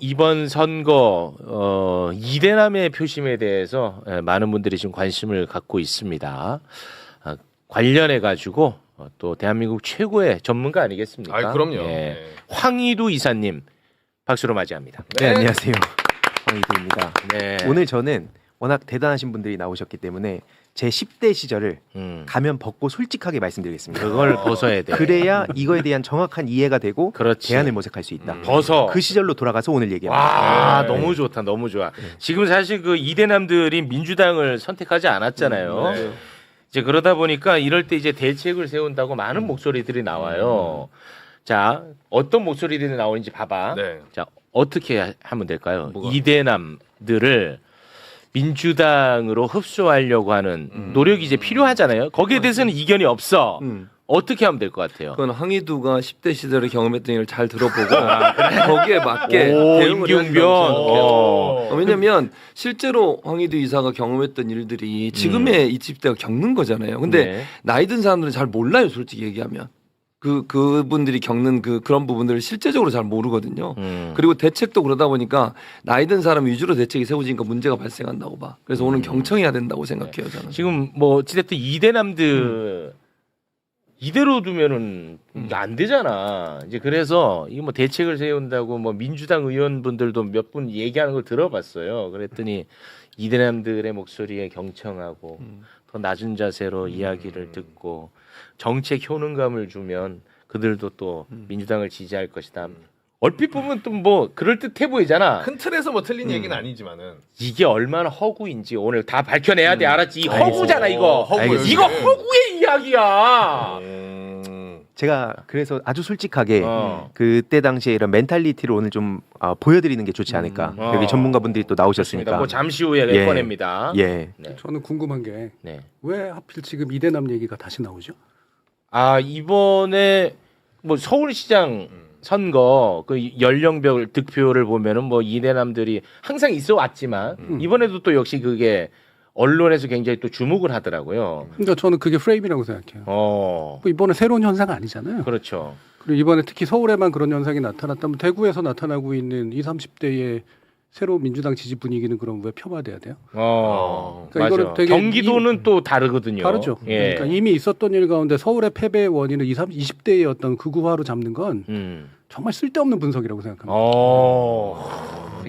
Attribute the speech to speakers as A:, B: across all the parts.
A: 이번 선거 이대남의 표심에 대해서 많은 분들이 지금 관심을 갖고 있습니다. 관련해 가지고 또 대한민국 최고의 전문가 아니겠습니까?
B: 아, 그럼요.
A: 예.
B: 네.
A: 황희두 이사님 박수로 맞이합니다.
C: 네, 안녕하세요. 황희두입니다.
A: 네.
C: 오늘 저는 워낙 대단하신 분들이 나오셨기 때문에 제 10대 시절을 가면 벗고 솔직하게 말씀드리겠습니다.
A: 그걸 벗어야 돼.
C: 그래야 이거에 대한 정확한 이해가 되고
A: 그렇지.
C: 대안을 모색할 수 있다.
A: 벗어.
C: 그 시절로 돌아가서 오늘 얘기합니다.
A: 와,
B: 네.
A: 너무 좋다. 너무 좋아. 지금 사실 그 이대남들이 민주당을 선택하지 않았잖아요.
B: 네.
A: 이제 그러다 보니까 이럴 때 이제 대책을 세운다고 많은 목소리들이 나와요. 자, 어떤 목소리들이 나오는지 봐봐.
B: 네.
A: 자, 어떻게 하면 될까요?
B: 뭐가?
A: 이대남들을 민주당으로 흡수하려고 하는 노력이 이제 필요하잖아요. 거기에 대해서는 이견이 없어. 어떻게 하면 될 것 같아요?
D: 그건 황희두가 10대 시절에 경험했던 일을 잘 들어보고 거기에 맞게
A: 오,
D: 대응을 해야
A: 임경변.
D: 된다고
A: 어.
D: 생각해요. 왜냐면 실제로 황희두 이사가 경험했던 일들이 지금의 20대가 겪는 거잖아요. 근데
A: 네.
D: 나이 든 사람들은 잘 몰라요, 솔직히 얘기하면. 그분들이 겪는 그런 부분들을 실제적으로 잘 모르거든요. 그리고 대책도 그러다 보니까 나이 든 사람 위주로 대책이 세워지니까 문제가 발생한다고 봐. 그래서 오늘 경청해야 된다고 생각해요, 저는.
A: 지금 뭐 어찌됐든 이대남들 이대로 두면은 안 되잖아. 이제 그래서 이거 뭐 대책을 세운다고 뭐 민주당 의원분들도 몇 분 얘기하는 걸 들어봤어요. 그랬더니 이대남들의 목소리에 경청하고 더 낮은 자세로 이야기를 듣고 정책 효능감을 주면 그들도 또 민주당을 지지할 것이다. 얼핏 보면 또 뭐 그럴 듯해 보이잖아.
B: 큰 틀에서 뭐 틀린 얘기는 아니지만은
A: 이게 얼마나 허구인지 오늘 다 밝혀내야 돼. 알았지? 이
C: 알겠습니다.
A: 허구잖아 이거.
B: 허구
A: 이거 허구의 이야기야.
C: 제가 그래서 아주 솔직하게
A: 어.
C: 그때 당시에 이런 멘탈리티를 오늘 좀 보여드리는 게 좋지 않을까. 여기 전문가분들이 또 나오셨으니까.
A: 뭐 잠시 후에
C: 예.
A: 꺼냅니다.
C: 예.
A: 네.
E: 저는 궁금한 게 왜
A: 네.
E: 하필 지금 이대남 얘기가 다시 나오죠?
A: 아 이번에 뭐 서울시장 선거 그 연령별 득표를 보면은 뭐 이대남들이 항상 있어 왔지만 이번에도 또 역시 그게 언론에서 굉장히 또 주목을 하더라고요.
E: 그러니까 저는 그게 프레임이라고 생각해요.
A: 어,
E: 뭐 이번에 새로운 현상 아니잖아요.
A: 그렇죠.
E: 그리고 이번에 특히 서울에만 그런 현상이 나타났다면 대구에서 나타나고 있는 20, 30대의 새로운 민주당 지지 분위기는 그럼 왜 폄하돼야 돼요? 그러니까
A: 맞아.
E: 이거는 되게
A: 경기도는 또 다르거든요.
E: 다르죠.
A: 예.
E: 그러니까 이미 있었던 일 가운데 서울의 패배의 원인을 20, 20대의 어떤 극우화로 잡는 건 정말 쓸데없는 분석이라고 생각합니다.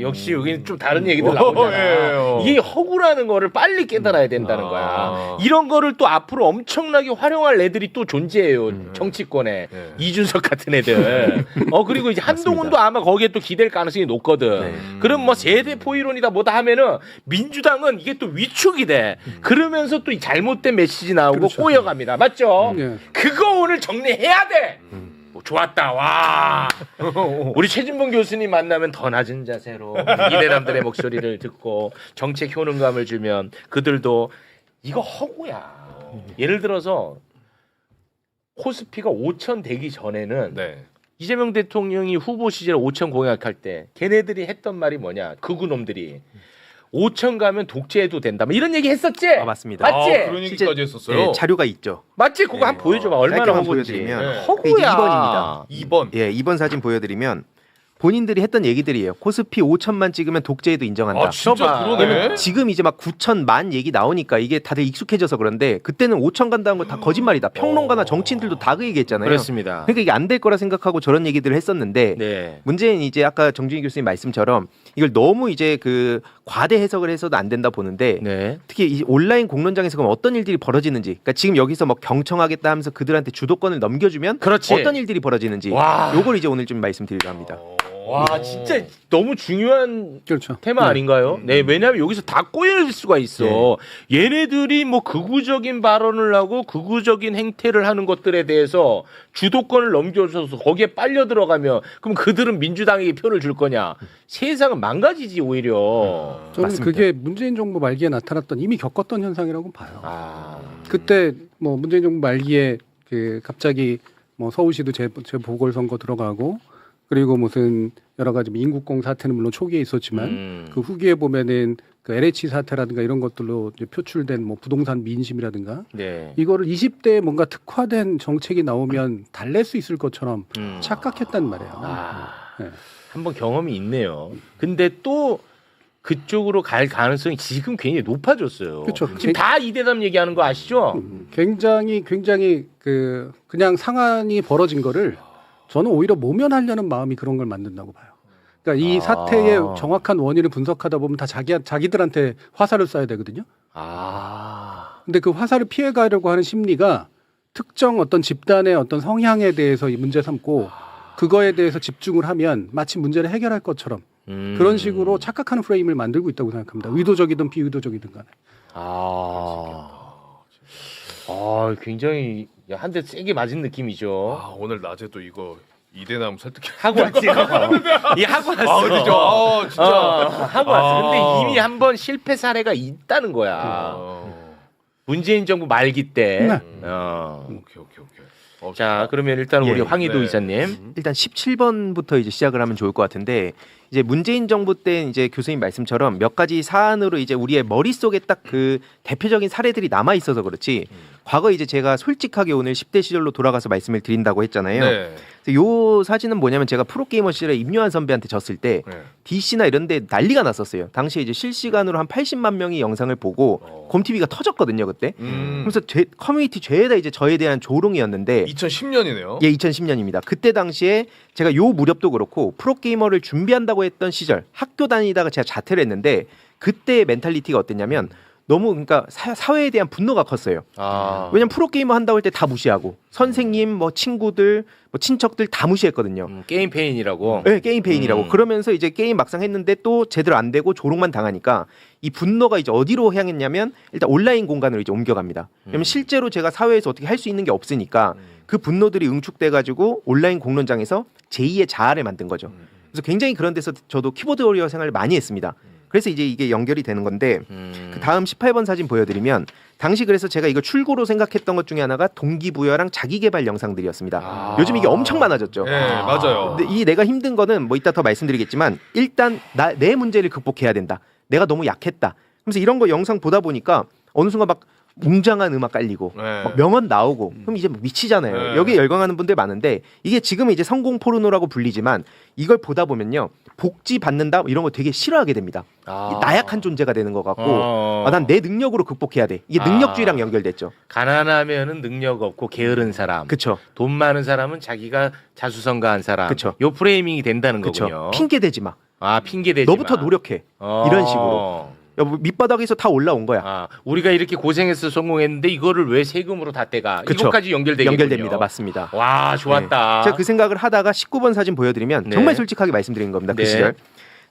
A: 역시 여기는 좀 다른 얘기들 나오잖아. 이게 허구라는 거를 빨리 깨달아야 된다는 거야. 이런 거를 또 앞으로 엄청나게 활용할 애들이 또 존재해요. 정치권에. 이준석 같은 애들. 그리고 이제 한동훈도 아마 거기에 또 기댈 가능성이 높거든. 그럼 뭐 세대 포이론이다 뭐다 하면은 민주당은 이게 또 위축이 돼. 그러면서 또 이 잘못된 메시지 나오고
E: 그렇죠.
A: 꼬여갑니다. 맞죠?
E: 예.
A: 그거 오늘 정리해야 돼. 좋았다. 와. 우리 최진봉 교수님 만나면 더 낮은 자세로 이대남들의 목소리를 듣고 정책 효능감을 주면 그들도 이거 허구야. 예를 들어서 코스피가 5천 되기 전에는
B: 네.
A: 이재명 대통령이 후보 시절에 5천 공약할 때 걔네들이 했던 말이 뭐냐. 극우놈들이 5천 가면 독재해도 된다. 뭐 이런 얘기 했었지?
C: 맞습니다.
A: 맞지?
B: 그런 얘기까지 했었어요.
C: 예, 자료가 있죠.
A: 맞지? 그거 한번 보여줘봐. 얼마나
C: 짧게만
A: 허구인지.
C: 보여드리면
B: 네.
A: 허구야.
C: 2번입니다.
B: 2번.
C: 예, 2번 사진 보여드리면 본인들이 했던 얘기들이에요. 코스피 5천만 찍으면 독재에도 인정한다.
B: 아 진짜
A: 봐봐.
B: 그러네.
C: 지금 이제 막 9천만 얘기 나오니까 이게 다들 익숙해져서 그런데 그때는 5천 간다는 거 다 거짓말이다. 평론가나 정치인들도 다 그 얘기했잖아요.
A: 그렇습니다.
C: 그러니까 이게 안 될 거라 생각하고 저런 얘기들을 했었는데
A: 네.
C: 문제는 이제 아까 정준희 교수님 말씀처럼 이걸 너무 이제 그 과대 해석을 해서도 안 된다 보는데
A: 네.
C: 특히 이 온라인 공론장에서 그럼 어떤 일들이 벌어지는지 그러니까 지금 여기서 뭐 경청하겠다 하면서 그들한테 주도권을 넘겨주면
A: 그렇지.
C: 어떤 일들이 벌어지는지
A: 와.
C: 요걸 이제 오늘 좀 말씀드리려 합니다.
A: 와 진짜 너무 중요한
E: 그렇죠.
A: 테마 아닌가요? 네, 왜냐하면 여기서 다 꼬일 수가 있어.
C: 네.
A: 얘네들이 뭐 극우적인 발언을 하고 극우적인 행태를 하는 것들에 대해서 주도권을 넘겨줘서 거기에 빨려 들어가면 그럼 그들은 민주당에게 표를 줄 거냐? 세상은 망가지지 오히려.
E: 저는
C: 맞습니다.
E: 그게 문재인 정부 말기에 나타났던 이미 겪었던 현상이라고 봐요.
A: 아,
E: 그때 뭐 문재인 정부 말기에 그 갑자기 뭐 서울시도 재보궐선거 들어가고 그리고 무슨 여러 가지 인국공 사태는 물론 초기에 있었지만 그 후기에 보면은 그 LH 사태라든가 이런 것들로 이제 표출된 뭐 부동산 민심이라든가
A: 네.
E: 이거를 20대에 뭔가 특화된 정책이 나오면 달랠 수 있을 것처럼 착각했단 말이에요.
A: 아.
E: 네.
A: 한번 경험이 있네요. 근데 또 그쪽으로 갈 가능성이 지금 굉장히 높아졌어요.
E: 그쵸.
A: 지금 다 이대남 얘기하는 거 아시죠?
E: 굉장히 그냥 상황이 벌어진 거를 저는 오히려 모면하려는 마음이 그런 걸 만든다고 봐요. 그러니까 이 사태의 정확한 원인을 분석하다 보면 다 자기들한테 화살을 쏴야 되거든요. 근데 그 화살을 피해가려고 하는 심리가 특정 어떤 집단의 어떤 성향에 대해서 이 문제 삼고 그거에 대해서 집중을 하면 마치 문제를 해결할 것처럼 그런 식으로 착각하는 프레임을 만들고 있다고 생각합니다. 의도적이든 비의도적이든 간에.
A: 굉장히 한 대 세게 맞은 느낌이죠.
B: 오늘 낮에 또 이거 이대남 설득해.
A: 하고 왔지. 하고 왔어.
B: 그죠? 진짜.
A: 하고 왔어. 근데 이미 한 번 실패 사례가 있다는 거야. 문재인 정부 말기 때.
E: 네.
B: 오케이.
A: 자, 그러면 일단 우리
C: 예.
A: 황희도
B: 네.
A: 이사님.
C: 일단 17번부터 이제 시작을 하면 좋을 것 같은데 이제 문재인 정부 때 이제 교수님 말씀처럼 몇 가지 사안으로 이제 우리의 머릿속에 딱 그 대표적인 사례들이 남아 있어서 그렇지 과거 이제 제가 솔직하게 오늘 10대 시절로 돌아가서 말씀을 드린다고 했잖아요.
B: 네.
C: 그래서 요 사진은 뭐냐면 제가 프로게이머 시절에 임요한 선배한테 졌을 때
B: 네.
C: DC나 이런 데 난리가 났었어요. 당시에 이제 실시간으로 한 80만 명이 영상을 보고 곰TV가 터졌거든요, 그때. 그래서 커뮤니티 죄에다 이제 저에 대한 조롱이었는데
B: 2010년이네요.
C: 예, 2010년입니다. 그때 당시에 제가 요 무렵도 그렇고 프로게이머를 준비한다고 했던 시절 학교 다니다가 제가 자퇴를 했는데 그때의 멘탈리티가 어땠냐면 너무 그러니까 사회에 대한 분노가 컸어요. 왜냐면 프로게이머 한다고 할 때 다 무시하고 선생님, 뭐 친구들, 뭐 친척들 다 무시했거든요.
A: 게임 페인이라고.
C: 네, 게임 페인이라고. 그러면서 이제 게임 막상 했는데 또 제대로 안 되고 조롱만 당하니까 이 분노가 이제 어디로 향했냐면 일단 온라인 공간으로 이제 옮겨갑니다. 왜냐면 실제로 제가 사회에서 어떻게 할 수 있는 게 없으니까 그 분노들이 응축돼 가지고 온라인 공론장에서 제2의 자아를 만든 거죠. 그래서 굉장히 그런 데서 저도 키보드 워리어 생활을 많이 했습니다. 그래서 이제 이게 연결이 되는 건데 그 다음 18번 사진 보여드리면 당시 그래서 제가 이거 출구로 생각했던 것 중에 하나가 동기부여랑 자기개발 영상들이었습니다. 요즘 이게 엄청 많아졌죠.
B: 네, 맞아요.
C: 근데 이 내가 힘든 거는 뭐 이따 더 말씀드리겠지만 일단 내 문제를 극복해야 된다. 내가 너무 약했다. 그래서 이런 거 영상 보다 보니까 어느 순간 막 웅장한 음악 깔리고
B: 네.
C: 막 명언 나오고 그럼 이제 미치잖아요.
B: 네.
C: 여기에 열광하는 분들 많은데 이게 지금은 이제 성공 포르노라고 불리지만 이걸 보다 보면요. 복지 받는다 이런 거 되게 싫어하게 됩니다. 나약한 존재가 되는 것 같고 난 내 능력으로 극복해야 돼. 이게 능력주의랑 연결됐죠.
A: 가난하면은 능력 없고 게으른 사람.
C: 그렇죠.
A: 돈 많은 사람은 자기가 자수성가한 사람.
C: 그쵸.
A: 요 프레이밍이 된다는 거군요.
C: 그렇죠. 핑계 대지 마.
A: 핑계 대지
C: 너부터
A: 마.
C: 노력해. 이런 식으로. 밑바닥에서 다 올라온 거야.
A: 우리가 이렇게 고생해서 성공했는데 이거를 왜 세금으로 다 떼가?
C: 그쵸.
A: 이것까지
C: 연결됩니다. 맞습니다.
A: 와, 좋았다.
C: 제가 그 생각을 하다가 19번 사진 보여드리면
A: 네.
C: 정말 솔직하게 말씀드리는 겁니다. 그
A: 네.
C: 시절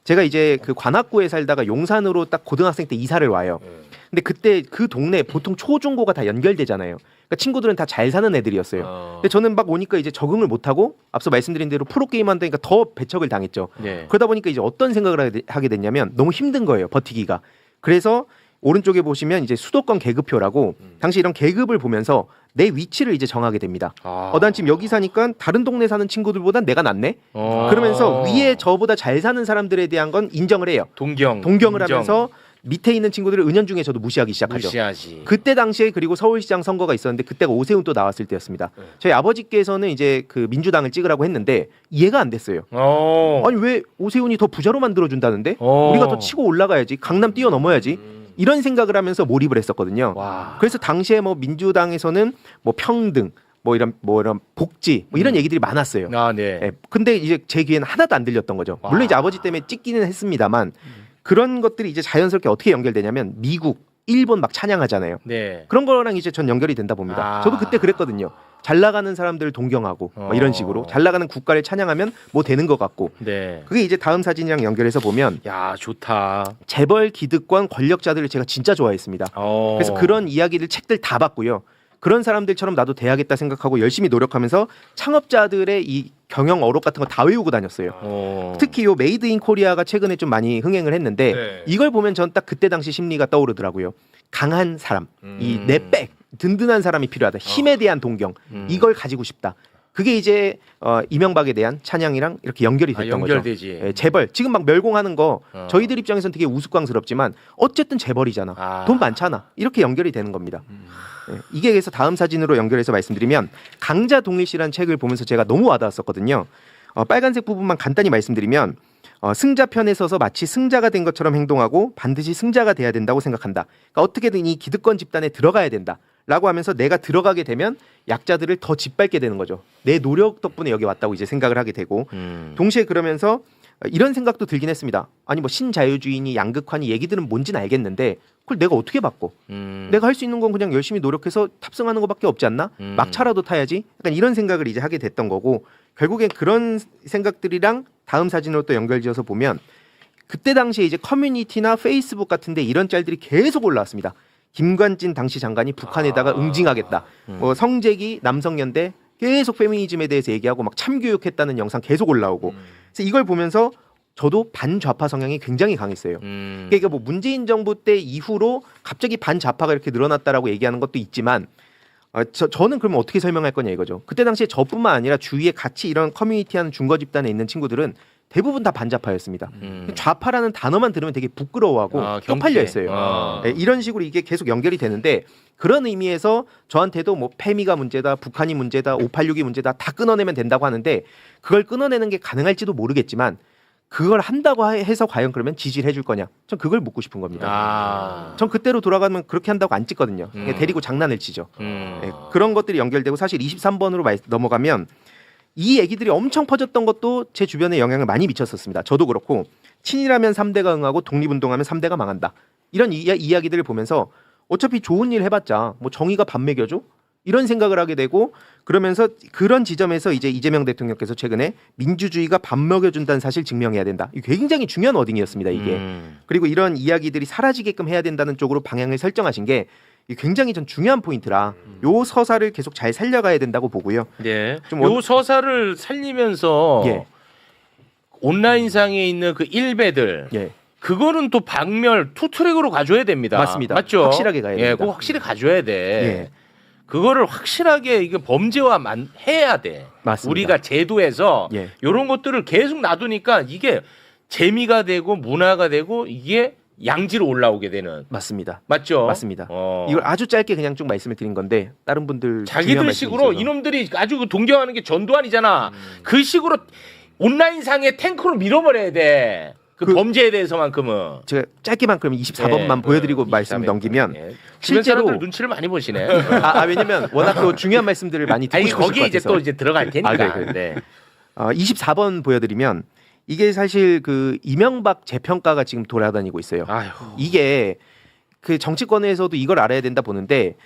C: 제가 이제 그 관악구에 살다가 용산으로 딱 고등학생 때 이사를 와요. 근데 그때 그 동네 보통 초중고가 다 연결되잖아요. 그러니까 친구들은 다 잘 사는 애들이었어요. 근데 저는 막 오니까 이제 적응을 못하고 앞서 말씀드린 대로 프로게임 한다니까 더 배척을 당했죠.
A: 네.
C: 그러다 보니까 이제 어떤 생각을 하게 됐냐면 너무 힘든 거예요. 버티기가. 그래서 오른쪽에 보시면 이제 수도권 계급표라고 당시 이런 계급을 보면서 내 위치를 이제 정하게 됩니다. 난 지금 여기 사니까 다른 동네 사는 친구들보단 내가 낫네. 그러면서 위에 저보다 잘 사는 사람들에 대한 건 인정을 해요. 동경을
A: 인정.
C: 하면서 밑에 있는 친구들을 은연중에 저도 무시하기 시작하죠.
A: 무시하지.
C: 그때 당시에 그리고 서울시장 선거가 있었는데 그때가 오세훈 또 나왔을 때였습니다. 저희 아버지께서는 이제 그 민주당을 찍으라고 했는데 이해가 안 됐어요. 아니 왜 오세훈이 더 부자로 만들어준다는데 우리가 더 치고 올라가야지 강남 뛰어넘어야지 이런 생각을 하면서 몰입을 했었거든요. 그래서 당시에 뭐 민주당에서는 뭐 평등 뭐 이런 복지 뭐 이런 얘기들이 많았어요.
A: 네.
C: 예, 근데 이제 제 귀에는 하나도 안 들렸던 거죠. 물론 이제 아버지 때문에 찍기는 했습니다만 그런 것들이 이제 자연스럽게 어떻게 연결되냐면 미국, 일본 막 찬양하잖아요.
A: 네.
C: 그런 거랑 이제 전 연결이 된다 봅니다. 저도 그때 그랬거든요. 잘 나가는 사람들 동경하고 뭐 이런 식으로 잘 나가는 국가를 찬양하면 뭐 되는 것 같고.
A: 네.
C: 그게 이제 다음 사진이랑 연결해서 보면
A: 야, 좋다.
C: 재벌 기득권 권력자들을 제가 진짜 좋아했습니다. 그래서 그런 이야기들 책들 다 봤고요. 그런 사람들처럼 나도 돼야겠다 생각하고 열심히 노력하면서 창업자들의 이 경영 어록 같은 거 다 외우고 다녔어요. 특히 요 메이드 인 코리아가 최근에 좀 많이 흥행을 했는데
B: 네.
C: 이걸 보면 전 딱 그때 당시 심리가 떠오르더라고요. 강한 사람, 이 내 백, 든든한 사람이 필요하다. 힘에 대한 동경, 이걸 가지고 싶다. 그게 이제 이명박에 대한 찬양이랑 이렇게 연결이 됐던
A: 연결되지.
C: 거죠. 예, 재벌 지금 막 멸공하는 거 저희들 입장에서는 되게 우스꽝스럽지만 어쨌든 재벌이잖아. 돈 많잖아. 이렇게 연결이 되는 겁니다. 예, 이게 그래서 다음 사진으로 연결해서 말씀드리면 강자 동일 씨라는 책을 보면서 제가 너무 와닿았었거든요. 빨간색 부분만 간단히 말씀드리면 승자 편에 서서 마치 승자가 된 것처럼 행동하고 반드시 승자가 돼야 된다고 생각한다. 그러니까 어떻게든 이 기득권 집단에 들어가야 된다라고 하면서 내가 들어가게 되면 약자들을 더 짓밟게 되는 거죠. 내 노력 덕분에 여기 왔다고 이제 생각을 하게 되고 동시에 그러면서 이런 생각도 들긴 했습니다. 아니 뭐 신자유주의니 양극화니 얘기들은 뭔지는 알겠는데 그걸 내가 어떻게 바꿔? 내가 할 수 있는 건 그냥 열심히 노력해서 탑승하는 것밖에 없지 않나? 막차라도 타야지. 약간 이런 생각을 이제 하게 됐던 거고 결국엔 그런 생각들이랑 다음 사진으로 또 연결지어서 보면 그때 당시에 이제 커뮤니티나 페이스북 같은데 이런 짤들이 계속 올라왔습니다. 김관진 당시 장관이 북한에다가 응징하겠다. 뭐 성재기 남성연대 계속 페미니즘에 대해서 얘기하고 막 참교육했다는 영상 계속 올라오고 그래서 이걸 보면서 저도 반좌파 성향이 굉장히 강했어요. 그러니까 뭐 문재인 정부 때 이후로 갑자기 반좌파가 이렇게 늘어났다라고 얘기하는 것도 있지만 저는 그러면 어떻게 설명할 거냐 이거죠. 그때 당시에 저뿐만 아니라 주위에 같이 이런 커뮤니티하는 중거 집단에 있는 친구들은 대부분 다 반좌파였습니다. 좌파라는 단어만 들으면 되게 부끄러워하고 쪽팔려 했어요. 네, 이런 식으로 이게 계속 연결이 되는데 그런 의미에서 저한테도 뭐 페미가 문제다, 북한이 문제다, 586이 문제다 다 끊어내면 된다고 하는데 그걸 끊어내는 게 가능할지도 모르겠지만 그걸 한다고 해서 과연 그러면 지지를 해줄 거냐? 전 그걸 묻고 싶은 겁니다. 전 그때로 돌아가면 그렇게 한다고 안 찍거든요. 그냥 데리고 장난을 치죠. 네, 그런 것들이 연결되고 사실 23번으로 넘어가면 이 얘기들이 엄청 퍼졌던 것도 제 주변에 영향을 많이 미쳤었습니다. 저도 그렇고 친일하면 3대가 응하고 독립운동하면 3대가 망한다. 이런 이야기들을 보면서 어차피 좋은 일 해봤자 뭐 정의가 밥 먹여줘? 이런 생각을 하게 되고 그러면서 그런 지점에서 이제 이재명 대통령께서 최근에 민주주의가 밥 먹여준다는 사실 증명해야 된다. 이게 굉장히 중요한 워딩이었습니다. 이게. 그리고 이런 이야기들이 사라지게끔 해야 된다는 쪽으로 방향을 설정하신 게 굉장히 전 중요한 포인트라 요 서사를 계속 잘 살려가야 된다고 보고요.
A: 네. 요 서사를 살리면서
C: 예.
A: 온라인상에 있는 그 일베들
C: 예.
A: 그거는 또 박멸 투트랙으로 가져야 됩니다.
C: 맞습니다.
A: 맞죠?
C: 확실하게 가야 됩니다.
A: 예, 꼭 확실히 가져야 돼.
C: 예.
A: 그거를 확실하게 이게 범죄화만 해야 돼.
C: 맞습니다.
A: 우리가 제도에서
C: 예.
A: 이런 것들을 계속 놔두니까 이게 재미가 되고 문화가 되고 이게 양지로 올라오게 되는.
C: 맞습니다.
A: 맞죠?
C: 맞습니다. 이걸 아주 짧게 그냥 쭉 말씀을 드린 건데 다른 분들
A: 자기들 식으로 이놈들이 아주 그 동경하는 게 전두환이잖아. 그 식으로 온라인상에 탱크로 밀어버려야 돼. 그 범죄에 대해서만큼은.
C: 제가 짧게만 그러면 24번만 보여드리고 말씀 넘기면
A: 실제로
C: 실제로
A: 사람들 눈치를 많이 보시네.
C: 왜냐면 워낙 또 중요한 말씀들을 많이 듣고
A: 아니
C: 싶으실
A: 거기에
C: 것
A: 이제
C: 같아서
A: 또 이제 들어갈 테니까.
C: 그래.
A: 네.
C: 24번 보여드리면 이게 사실 그 이명박 재평가가 지금 돌아다니고 있어요.
A: 아휴.
C: 이게 그 정치권에서도 이걸 알아야 된다 보는데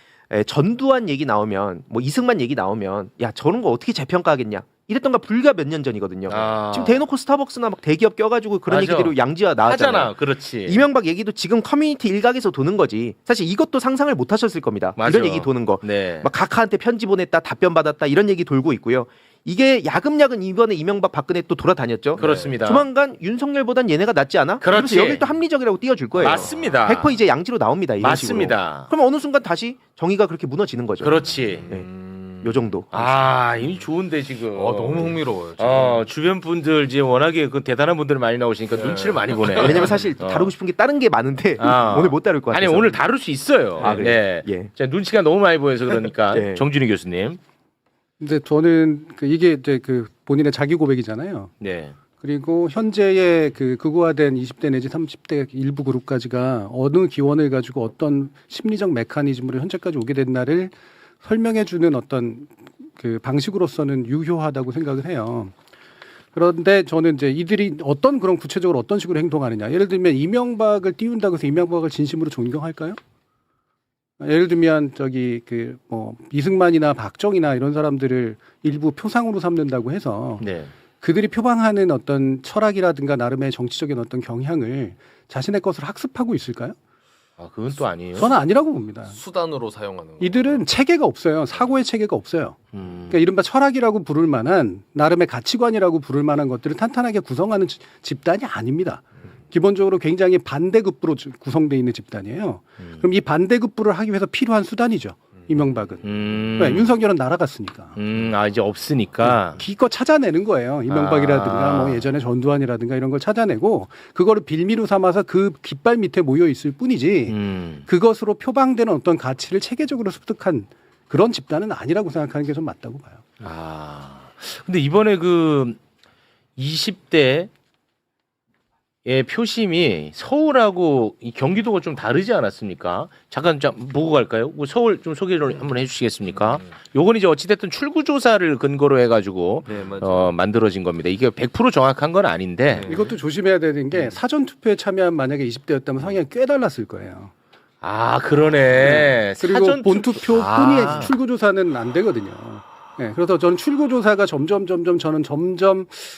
C: 전두환 얘기 나오면 뭐 이승만 얘기 나오면 야 저런 거 어떻게 재평가하겠냐 이랬던 거 불과 몇 년 전이거든요. 지금 대놓고 스타벅스나 막 대기업 껴가지고 그런
A: 맞아.
C: 얘기대로 양지화 나왔잖아요.
A: 하잖아. 그렇지.
C: 이명박 얘기도 지금 커뮤니티 일각에서 도는 거지. 사실 이것도 상상을 못 하셨을 겁니다.
A: 맞아.
C: 이런 얘기 도는 거.
A: 네.
C: 막 각하한테 편지 보냈다 답변 받았다 이런 얘기 돌고 있고요. 이게 야금야금 이번에 이명박 박근혜 또 돌아다녔죠.
A: 그렇습니다.
C: 조만간 윤석열보단 얘네가 낫지 않아?
A: 그렇지.
C: 그러면서 여길 또 합리적이라고 띄워줄 거예요.
A: 맞습니다.
C: 100% 이제 양지로 나옵니다. 이런
A: 맞습니다.
C: 식으로. 그럼 어느 순간 다시 정의가 그렇게 무너지는 거죠.
A: 그렇지.
C: 네. 요 정도.
A: 이미 좋은데 지금.
B: 너무 흥미로워요. 지금.
A: 주변 분들 이제 워낙에 그 대단한 분들 많이 나오시니까 눈치를 많이 보네.
C: 왜냐면 사실 다루고 싶은 게 다른 게 많은데 오늘 못 다룰 것 같아요.
A: 아니 오늘 다룰 수 있어요.
C: 그래요?
A: 네.
C: 예.
A: 자, 눈치가 너무 많이 보여서 그러니까
C: 예.
A: 정준희 교수님.
E: 근데 저는 이게 이제 그 본인의 자기 고백이잖아요.
A: 네.
E: 그리고 현재의 그 극우화된 20대 내지 30대 일부 그룹까지가 어느 기원을 가지고 어떤 심리적 메커니즘으로 현재까지 오게 됐나를 설명해주는 어떤 그 방식으로서는 유효하다고 생각을 해요. 그런데 저는 이제 이들이 어떤 그런 구체적으로 어떤 식으로 행동하느냐. 예를 들면 이명박을 띄운다고 해서 이명박을 진심으로 존경할까요? 예를 들면 그 뭐 이승만이나 박정희나 이런 사람들을 일부 표상으로 삼는다고 해서
A: 네.
E: 그들이 표방하는 어떤 철학이라든가 나름의 정치적인 어떤 경향을 자신의 것으로 학습하고 있을까요?
A: 그건 또 아니에요.
E: 저는 아니라고 봅니다.
B: 수단으로 사용하는 거.
E: 이들은 체계가 없어요. 사고의 체계가 없어요. 그러니까 이른바 철학이라고 부를 만한 나름의 가치관이라고 부를 만한 것들을 탄탄하게 구성하는 집단이 아닙니다. 기본적으로 굉장히 반대급부로 구성되어 있는 집단이에요. 그럼 이 반대급부를 하기 위해서 필요한 수단이죠. 이명박은. 왜? 윤석열은 날아갔으니까.
A: 이제 없으니까.
E: 기껏 찾아내는 거예요. 이명박이라든가 뭐 예전에 전두환이라든가 이런 걸 찾아내고 그거를 빌미로 삼아서 그 깃발 밑에 모여 있을 뿐이지 그것으로 표방되는 어떤 가치를 체계적으로 습득한 그런 집단은 아니라고 생각하는 게 좀 맞다고 봐요.
A: 근데 이번에 그 20대의 표심이 서울하고 이 경기도가 좀 다르지 않았습니까? 잠깐 보고 갈까요? 서울 좀 소개를 한번 해주시겠습니까? 요건 이제 어찌됐든 출구조사를 근거로 해가지고
D: 네, 맞아요.
A: 만들어진 겁니다. 이게 100% 정확한 건 아닌데
E: 이것도 조심해야 되는 게 사전 투표에 참여한 만약에 20대였다면 성향이 꽤 달랐을 거예요.
A: 아 그러네.
E: 그리고
A: 사전
E: 본투표뿐이
A: 아.
E: 출구조사는 안 되거든요. 네, 그래서 저는 출구조사가 점점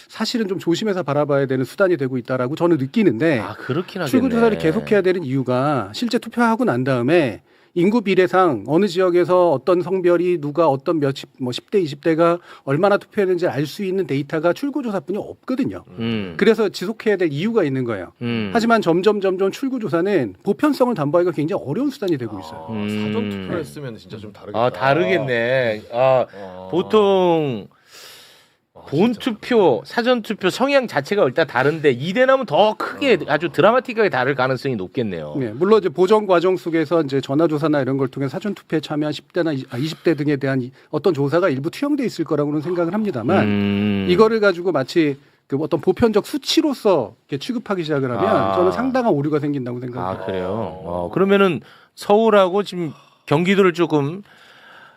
E: 사실은 좀 조심해서 바라봐야 되는 수단이 되고 있다라고 저는 느끼는데
A: 아 그렇긴 하겠네.
E: 출구조사를 계속해야 되는 이유가 실제 투표하고 난 다음에 인구 비례상 어느 지역에서 어떤 성별이 누가 어떤 뭐 10대, 20대가 얼마나 투표했는지 알 수 있는 데이터가 출구조사뿐이 없거든요. 그래서 지속해야 될 이유가 있는 거예요. 하지만 점점 출구조사는 보편성을 담보하기가 굉장히 어려운 수단이 되고 있어요.
B: 사전 투표했으면 진짜 좀 다르겠다.
A: 아 다르겠네. 보통 본투표, 사전투표 성향 자체가 일단 다른데 이대남은 더 크게 아주 드라마틱하게 다를 가능성이 높겠네요.
E: 네, 물론 이제 보정 과정 속에서 이제 전화조사나 이런 걸 통해 사전 투표에 참여한 10대나 20대 등에 대한 어떤 조사가 일부 투영돼 있을 거라고는 생각을 합니다만 이거를 가지고 마치 그 어떤 보편적 수치로서 이렇게 취급하기 시작을 하면 저는 상당한 오류가 생긴다고 생각합니다.
A: 아 그래요. 그러면은 서울하고 지금 경기도를 조금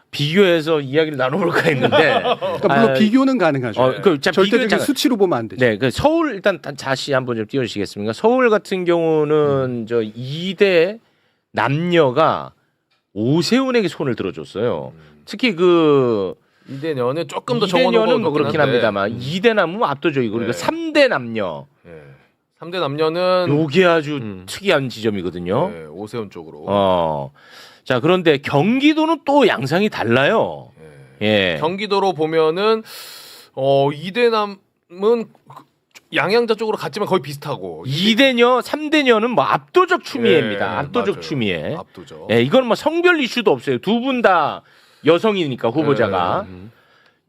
A: 비교해서 이야기를 나눠볼까 했는데
E: 그러니까 물론 비교는 가능하죠. 절대적인 수치로 보면 안 되죠.
A: 네, 그 서울 일단 다시 한번 좀 띄워주시겠습니까? 서울 같은 경우는 저 2대 남녀가 오세훈에게 손을 들어줬어요. 특히 그
B: 이대녀는 조금 더
A: 이대녀는
B: 적어놓은
A: 뭐 그렇긴 합니다만 2대 남은 압도적이고 그리고
B: 네.
A: 3대 남녀.
B: 3대 남녀는
A: 요게 아주 특이한 지점이거든요.
B: 네, 오세훈 쪽으로.
A: 자 그런데 경기도는 또 양상이 달라요. 예.
B: 경기도로 보면은 이대남은 양양자 쪽으로 갔지만 거의 비슷하고
A: 2대녀, 3대녀는 뭐 압도적 추미애입니다.
B: 예,
A: 압도적
B: 맞아요.
A: 추미애.
B: 압도적.
A: 예, 이건 뭐 성별 이슈도 없어요. 두 분 다 여성이니까 후보자가.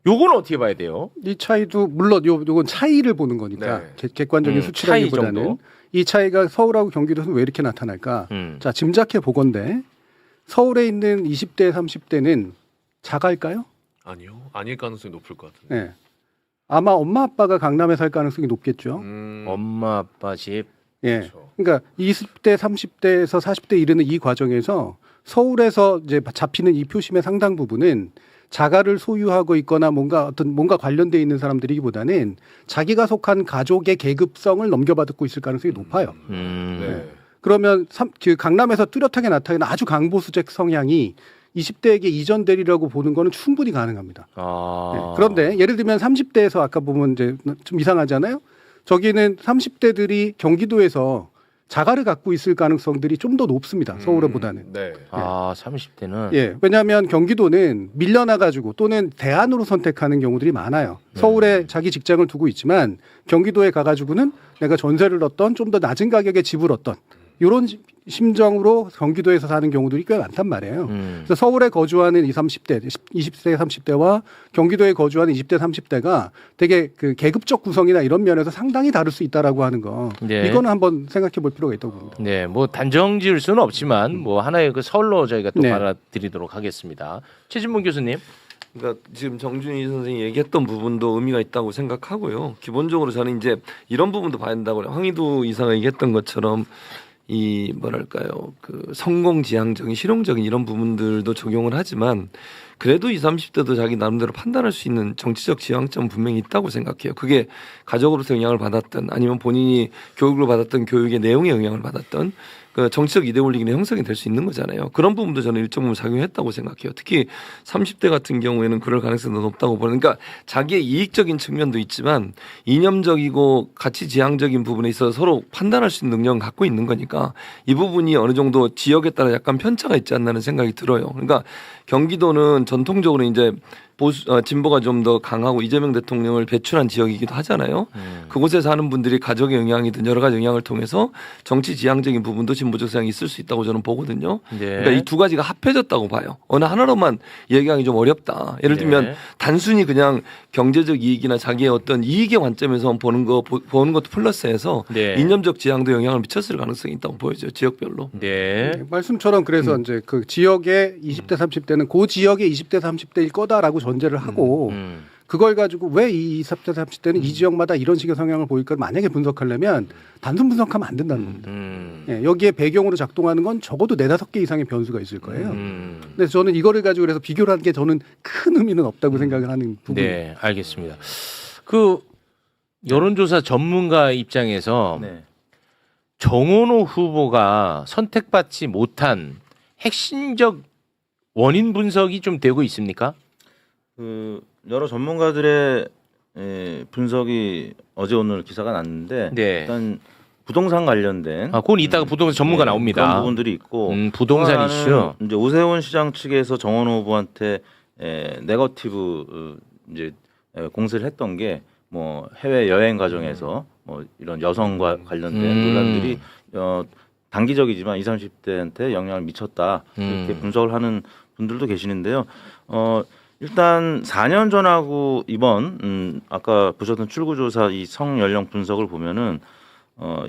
A: 요건 어떻게 봐야 돼요?
E: 이 차이도 물론 요건 차이를 보는 거니까
B: 네.
E: 객관적인
A: 차이
E: 수치라기보다는
A: 정도?
E: 이 차이가 서울하고 경기도에서 왜 이렇게 나타날까? 자 짐작해 보건대 서울에 있는 20대, 30대는 자갈까요?
B: 아니요. 아닐 가능성이 높을 것 같은데.
E: 네. 아마 엄마 아빠가 강남에 살 가능성이 높겠죠.
A: 엄마 아빠 집.
E: 예.
B: 그렇죠.
E: 그러니까 20대, 30대에서 40대 이르는 이 과정에서 서울에서 이제 잡히는 이 표심의 상당 부분은 자가를 소유하고 있거나 뭔가 관련돼 있는 사람들이기보다는 자기가 속한 가족의 계급성을 넘겨받고 있을 가능성이 높아요.
B: 네.
E: 그러면 그 강남에서 뚜렷하게 나타나는 아주 강보수적 성향이 20대에게 이전되리라고 보는 거는 충분히 가능합니다. 네. 그런데 예를 들면 30대에서 아까 보면 이제 좀 이상하잖아요. 저기는 30대들이 경기도에서 자가를 갖고 있을 가능성들이 좀 더 높습니다. 서울보다는.
B: 네.
A: 30대는.
E: 예, 왜냐하면 경기도는 밀려나가지고 또는 대안으로 선택하는 경우들이 많아요. 서울에 자기 직장을 두고 있지만 경기도에 가가지고는 내가 전세를 얻던 좀 더 낮은 가격에 집을 얻던 이런 심정으로 경기도에서 사는 경우들이 꽤 많단 말이에요. 그래서 서울에 거주하는 20대, 30대와 경기도에 거주하는 20대, 30대가 되게 그 계급적 구성이나 이런 면에서 상당히 다를 수 있다라고 하는 거.
A: 네.
E: 이거는 한번 생각해 볼 필요가 있다고 봅니다.
A: 네, 뭐 단정 지을 수는 없지만 뭐 하나의 그 설로 저희가 또
E: 네.
A: 받아들이도록 하겠습니다. 최진봉 교수님.
D: 그러니까 지금 정준희 선생이 얘기했던 부분도 의미가 있다고 생각하고요. 기본적으로 저는 이제 이런 부분도 봐야 된다고 그래요. 황희도 이사가 얘기했던 것처럼 이 뭐랄까요 그 성공지향적인 실용적인 이런 부분들도 적용을 하지만 그래도 20, 30대도 자기 나름대로 판단할 수 있는 정치적 지향점은 분명히 있다고 생각해요. 그게 가족으로서 영향을 받았든 아니면 본인이 교육을 받았던 교육의 내용에 영향을 받았던 그 정치적 이데올로기는 형성이 될 수 있는 거잖아요. 그런 부분도 저는 일정 부분 작용했다고 생각해요. 특히 30대 같은 경우에는 그럴 가능성이 더 높다고 보는. 그러니까 자기의 이익적인 측면도 있지만 이념적이고 가치 지향적인 부분에 있어서 서로 판단할 수 있는 능력을 갖고 있는 거니까 이 부분이 어느 정도 지역에 따라 약간 편차가 있지 않나는 생각이 들어요. 그러니까 경기도는 전통적으로 이제 진보가 좀 더 강하고 이재명 대통령을 배출한 지역이기도 하잖아요. 그곳에 사는 분들이 가족의 영향이든 여러 가지 영향을 통해서 정치 지향적인 부분도 진보적 성향이 있을 수 있다고 저는 보거든요.
A: 네.
D: 그러니까 이 두 가지가 합해졌다고 봐요. 어느 하나로만 얘기하기 좀 어렵다. 예를 들면
A: 네.
D: 단순히 그냥 경제적 이익이나 자기의 어떤 이익의 관점에서 보는 것도 플러스해서
A: 네.
D: 이념적 지향도 영향을 미쳤을 가능성이 있다고 보여져요. 지역별로.
A: 네.
E: 네, 말씀처럼 그래서 이제 그 지역의 20대 30대는 그 지역의 20대 30대일 거다라고 전제를 하고 그걸 가지고 왜 이 20대 30대는 이 지역마다 이런 식의 성향을 보일까 만약에 분석하려면 단순 분석하면 안 된다는 겁니다. 예, 여기에 배경으로 작동하는 건 적어도 4-5개 이상의 변수가 있을 거예요. 그래서 저는 이거를 가지고 그래서 비교를 하는 게 저는 큰 의미는 없다고 생각을 하는 부분이에요.
A: 네, 알겠습니다. 그 여론조사 전문가 입장에서
F: 네.
A: 정원호 후보가 선택받지 못한 핵심적 원인 분석이 좀 되고 있습니까?
F: 그 여러 전문가들의 분석이 어제 오늘 기사가 났는데
A: 네.
F: 일단 부동산 관련된
A: 아, 그건 이따가 부동산 전문가
F: 네,
A: 나옵니다.
F: 그런 부분들이 있고
A: 부동산
F: 또 하나는
A: 이슈.
F: 이제 오세훈 시장 측에서 정원호 후보한테 네거티브 이제 공세를 했던 게 뭐 해외 여행 과정에서 뭐 이런 여성과 관련된 논란들이 단기적이지만 20, 30대한테 영향을 미쳤다 이렇게 분석을 하는 분들도 계시는데요. 일단 4년 전하고 이번 아까 보셨던 출구조사 이 성연령 분석을 보면은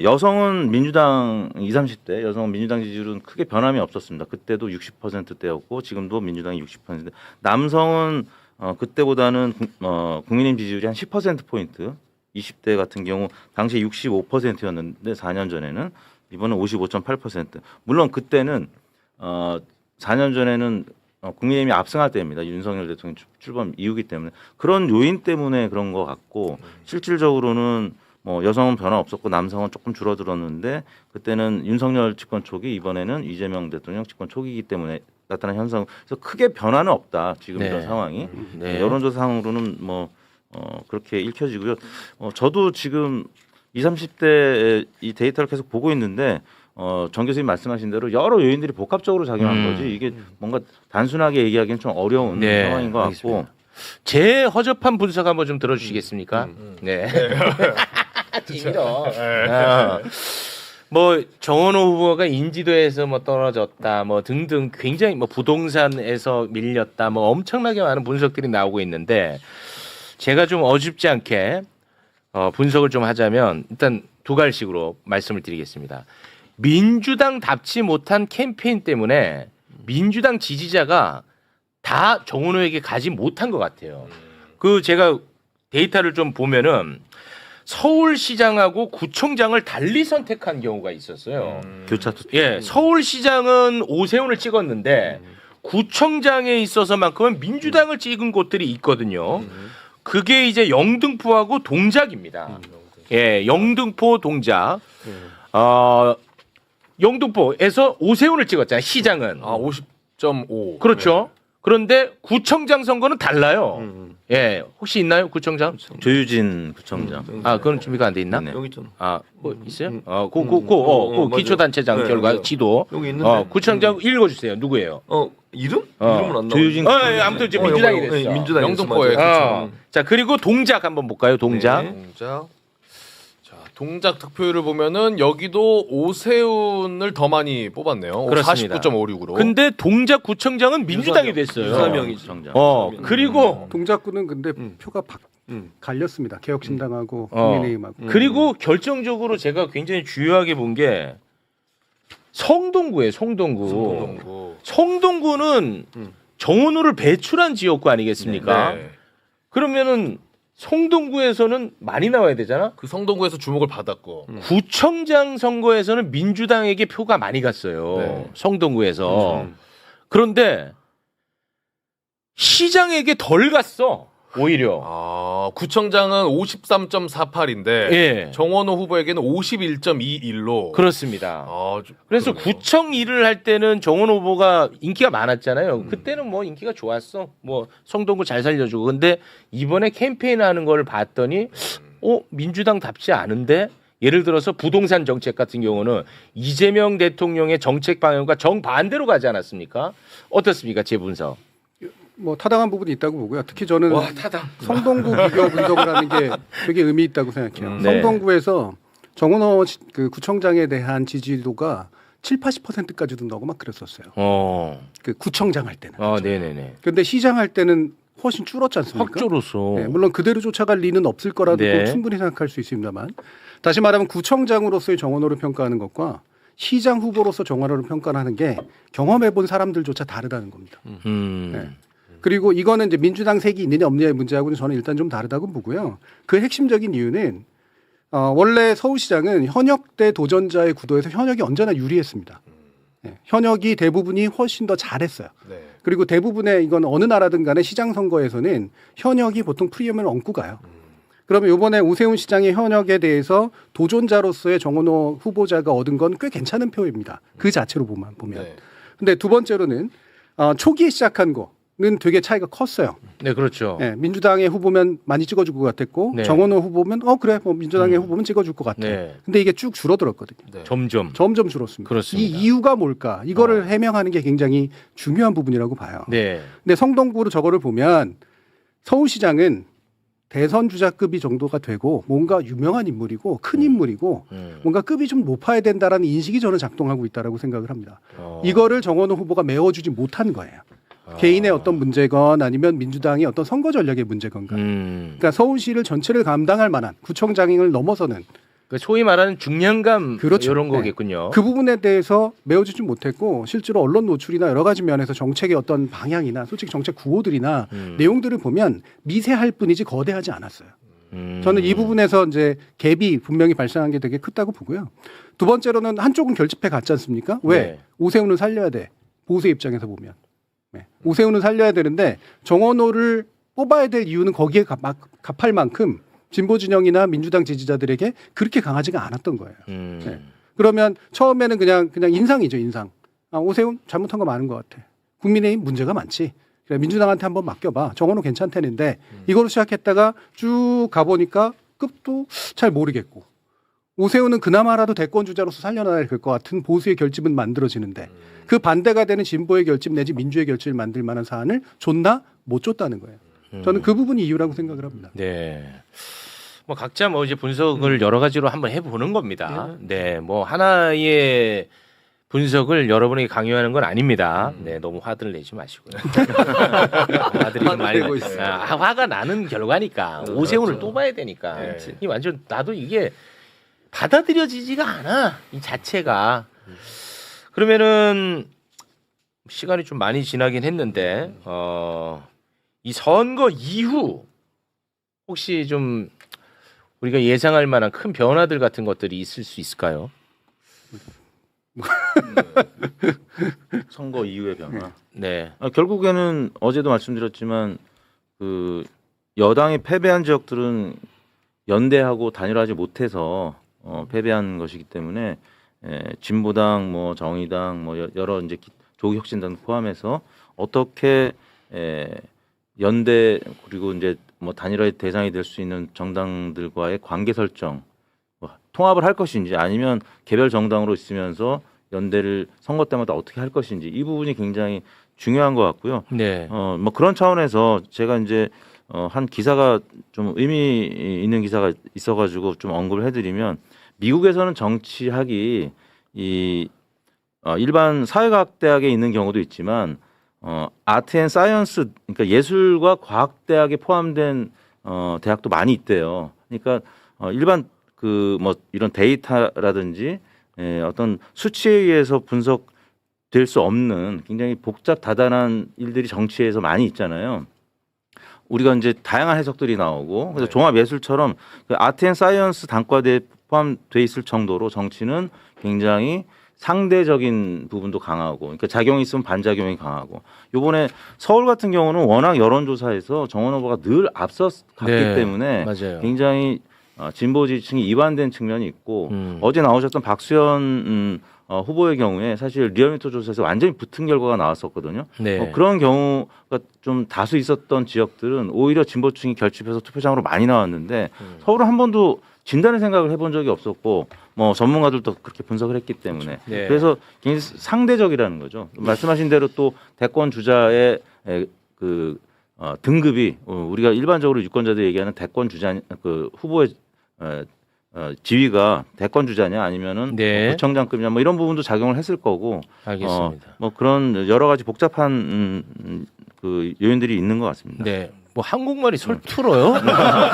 F: 여성은 민주당 20, 30대 여성은 민주당 지지율은 크게 변함이 없었습니다. 그때도 60%대였고 지금도 민주당이 60%. 남성은 그때보다는 국민의힘 지지율이 한 10% 포인트. 20대 같은 경우 당시 65%였는데 4년 전에는 이번은 55.8%. 물론 그때는 4년 전에는 국민의힘이 압승할 때입니다. 윤석열 대통령 출범 이후기 때문에 그런 요인 때문에 그런 것 같고 실질적으로는 뭐 여성은 변화 없었고 남성은 조금 줄어들었는데 그때는 윤석열 집권 초기 이번에는 이재명 대통령 집권 초기이기 때문에 나타난 현상. 그래서 크게 변화는 없다. 지금 이런 상황이
A: 네.
F: 여론조사상으로는 뭐 그렇게 읽혀지고요. 저도 지금 20, 30대 이 데이터를 계속 보고 있는데 정 교수님 말씀하신 대로 여러 요인들이 복합적으로 작용한 거지 이게 뭔가 단순하게 얘기하기는 좀 어려운
A: 네,
F: 상황인 것 같고
A: 알겠습니다. 제 허접한 분석 한번 좀 들어주시겠습니까? 네. 뭐 정원호 후보가 인지도에서 뭐 떨어졌다, 뭐 등등 굉장히 뭐 부동산에서 밀렸다, 뭐 엄청나게 많은 분석들이 나오고 있는데 제가 좀 어줍지 않게 분석을 좀 하자면 일단 두 갈식으로 말씀을 드리겠습니다. 민주당답지 못한 캠페인 때문에 민주당 지지자가 다 정원호에게 가지 못한 것 같아요. 그 제가 데이터를 좀 보면은 서울시장하고 구청장을 달리 선택한 경우가 있었어요.
F: 교차 투표.
A: 예, 서울시장은 오세훈을 찍었는데 구청장에 있어서만큼은 민주당을 찍은 곳들이 있거든요. 그게 이제 영등포하고 동작입니다. 예, 영등포 동작. 영등포에서 오세훈을 찍었잖아요. 시장은.
B: 아 50.5.
A: 그렇죠. 그런데 구청장 선거는 달라요. 예, 혹시 있나요, 구청장?
F: 조유진 구청장.
A: 아, 그건 준비가 안 돼 있나?
F: 네.
D: 여기 있잖아.
A: 아, 뭐 있어요?
D: 맞아요.
A: 기초단체장
D: 네,
A: 결과
D: 맞아요.
A: 지도.
D: 여기 있는데.
A: 구청장 읽어주세요. 누구예요?
D: 이름?
A: 어.
D: 이름은 안 나와.
F: 조유진
A: 예, 아무튼 이제 민주당이 됐어.
D: 민주당이
B: 영등포에
D: 됐어,
A: 자, 그리고 동작 한번 볼까요? 동작.
D: 네.
B: 동작. 자, 동작 득표율을 보면은 여기도 오세훈을 더 많이 뽑았네요.
A: 그렇습니다.
B: 49.56으로.
A: 근데 동작 구청장은 민주당이 됐어요.
D: 유사명이죠.
F: 구청장.
A: 그리고
E: 동작구는 근데 표가 갈렸습니다. 개혁신당하고
A: 어.
E: 국민의힘하고.
A: 그리고 결정적으로 제가 굉장히 주요하게 본 게 성동구예요. 성동구. 성동구는 정원호를 배출한 지역구 아니겠습니까?
B: 네.
A: 그러면은 성동구에서는 많이 나와야 되잖아.
B: 그 성동구에서 주목을 받았고.
A: 구청장 선거에서는 민주당에게 표가 많이 갔어요.
B: 네.
A: 성동구에서. 그런데 시장에게 덜 갔어. 오히려.
B: 아, 구청장은 53.48인데
A: 예.
B: 정원호 후보에게는 51.21로.
A: 그렇습니다. 그래서
B: 그러네요.
A: 구청 일을 할 때는 정원 후보가 인기가 많았잖아요. 그때는 뭐 인기가 좋았어. 뭐 성동구 잘 살려주고. 근데 이번에 캠페인 하는 걸 봤더니 민주당답지 않은데 예를 들어서 부동산 정책 같은 경우는 이재명 대통령의 정책 방향과 정반대로 가지 않았습니까? 어떻습니까? 제 분석.
E: 뭐 타당한 부분이 있다고 보고요. 특히 저는
A: 타당.
E: 성동구 비교 분석을 하는 게 되게 의미 있다고 생각해요.
A: 네.
E: 성동구에서 정원호 그 구청장에 대한 지지도가 70-80%까지도 나오고 막 그랬었어요. 그 구청장 할 때는.
A: 네네네.
E: 그런데 시장 할 때는 훨씬 줄었지 않습니까?
A: 확 줄었어.
E: 네, 물론 그대로 쫓아갈 리는 없을 거라도
A: 네.
E: 충분히 생각할 수 있습니다만 다시 말하면 구청장으로서의 정원호를 평가하는 것과 시장 후보로서 정원호를 평가하는 게 경험해본 사람들조차 다르다는 겁니다. 네. 그리고 이거는 이제 민주당 색이 있느냐 없느냐의 문제하고는 저는 일단 좀 다르다고 보고요. 그 핵심적인 이유는 원래 서울시장은 현역대 도전자의 구도에서 현역이 언제나 유리했습니다. 현역이 대부분이 훨씬 더 잘했어요.
B: 네.
E: 그리고 대부분의 이건 어느 나라든 간에 시장 선거에서는 현역이 보통 프리미엄을 얹고 가요. 그러면 이번에 오세훈 시장의 현역에 대해서 도전자로서의 정원호 후보자가 얻은 건 꽤 괜찮은 표입니다. 그 자체로 보면.
B: 네.
E: 근데 두 번째로는 초기에 시작한 거는 되게 차이가 컸어요.
A: 네, 그렇죠.
E: 네, 민주당의 후보면 많이 찍어줄 것 같았고
A: 네.
E: 정원호 후보면 그래 뭐 민주당의 후보면 찍어줄 것 같아.
A: 네.
E: 근데 이게 쭉 줄어들었거든요.
B: 네.
A: 점점.
E: 점점 줄었습니다.
A: 그렇습니다.
E: 이 이유가 뭘까? 이거를 해명하는 게 굉장히 중요한 부분이라고 봐요.
A: 네.
E: 근데 성동구로 저거를 보면 서울시장은 대선 주자급이 정도가 되고 뭔가 유명한 인물이고 큰 인물이고 뭔가 급이 좀 높아야 된다라는 인식이 저는 작동하고 있다라고 생각을 합니다. 이거를 정원호 후보가 메워주지 못한 거예요. 개인의 어떤 문제건 아니면 민주당의 어떤 선거 전략의 문제건가. 그러니까 서울시를 전체를 감당할 만한 구청장을 넘어서는
A: 그 소위 말하는 중량감
E: 그렇죠.
A: 이런
E: 네.
A: 거겠군요.
E: 그 부분에 대해서 메워주지 못했고 실제로 언론 노출이나 여러 가지 면에서 정책의 어떤 방향이나 솔직히 정책 구호들이나 내용들을 보면 미세할 뿐이지 거대하지 않았어요. 저는 이 부분에서 이제 갭이 분명히 발생한 게 되게 크다고 보고요. 두 번째로는 한쪽은 결집해 갔지 않습니까? 왜?
A: 네.
E: 오세훈은 살려야 돼. 보수의 입장에서 보면. 네. 오세훈은 살려야 되는데 정원호를 뽑아야 될 이유는 거기에 갚할 만큼 진보 진영이나 민주당 지지자들에게 그렇게 강하지가 않았던 거예요. 네. 그러면 처음에는 그냥 인상이죠, 인상. 오세훈 잘못한 거 많은 것 같아. 국민의힘 문제가 많지. 그래, 민주당한테 한번 맡겨봐. 정원호 괜찮다는데 이걸로 시작했다가 쭉 가보니까 급도 잘 모르겠고 오세훈은 그나마라도 대권 주자로서 살려놔야 될 것 같은 보수의 결집은 만들어지는데 그 반대가 되는 진보의 결집 내지 민주의 결집을 만들 만한 사안을 줬나 못 줬다는 거예요. 저는 그 부분이 이유라고 생각을 합니다.
A: 네. 뭐 각자 뭐 이제 분석을 여러 가지로 한번 해보는 겁니다. 네, 뭐 하나의 분석을 여러분에게 강요하는 건 아닙니다. 네, 너무 화를 내지 마시고요. 화들이 좀 많이
D: 내고 있어요.
A: 화가 나는 결과니까 오세훈을 또 봐야 되니까.
B: 네.
A: 이 완전 나도 이게 받아들여지지가 않아 이 자체가. 그러면은 시간이 좀 많이 지나긴 했는데 이 선거 이후 혹시 좀 우리가 예상할 만한 큰 변화들 같은 것들이 있을 수 있을까요?
F: 선거 이후의 변화.
A: 네.
F: 결국에는 어제도 말씀드렸지만 그 여당이 패배한 지역들은 연대하고 단일화하지 못해서 패배한 것이기 때문에 진보당, 뭐 정의당, 뭐 여러 이제 조국혁신당 포함해서 어떻게 연대 그리고 이제 뭐 단일화의 대상이 될 수 있는 정당들과의 관계 설정, 뭐 통합을 할 것인지 아니면 개별 정당으로 있으면서 연대를 선거 때마다 어떻게 할 것인지 이 부분이 굉장히 중요한 것 같고요.
A: 네.
F: 뭐 그런 차원에서 제가 이제 한 기사가 좀 의미 있는 기사가 있어가지고 좀 언급을 해드리면 미국에서는 정치학이 일반 사회과학 대학에 있는 경우도 있지만 아트 앤 사이언스 그러니까 예술과 과학 대학에 포함된 대학도 많이 있대요. 그러니까 일반 그 뭐 이런 데이터라든지 어떤 수치에 의해서 분석될 수 없는 굉장히 복잡 다단한 일들이 정치에서 많이 있잖아요. 우리가 이제 다양한 해석들이 나오고 그래서 종합 예술처럼 그 아트 앤 사이언스 단과대에 포함돼 있을 정도로 정치는 굉장히 상대적인 부분도 강하고, 그러니까 작용이 있으면 반작용이 강하고. 요번에 서울 같은 경우는 워낙 여론조사에서 정원 후보가 늘 앞서 갔기
A: 네,
F: 때문에
A: 맞아요.
F: 굉장히 진보 지지층이 이완된 측면이 있고 어제 나오셨던 박수현 후보의 경우에 사실 리얼미터 조사에서 완전히 붙은 결과가 나왔었거든요.
A: 네.
F: 그런 경우가 좀 다수 있었던 지역들은 오히려 진보층이 결집해서 투표장으로 많이 나왔는데 서울은 한 번도 진단의 생각을 해본 적이 없었고 뭐 전문가들도 그렇게 분석을 했기 때문에
A: 네.
F: 그래서 굉장히 상대적이라는 거죠. 말씀하신 대로 또 대권 주자의 그 등급이 우리가 일반적으로 유권자들이 얘기하는 대권 주자 그 후보의 지위가 대권 주자냐 아니면은
A: 네.
F: 뭐 구청장급이냐 뭐 이런 부분도 작용을 했을 거고
A: 알겠습니다.
F: 뭐 그런 여러 가지 복잡한 그 요인들이 있는 것 같습니다.
A: 네. 뭐 한국말이 설툴어요?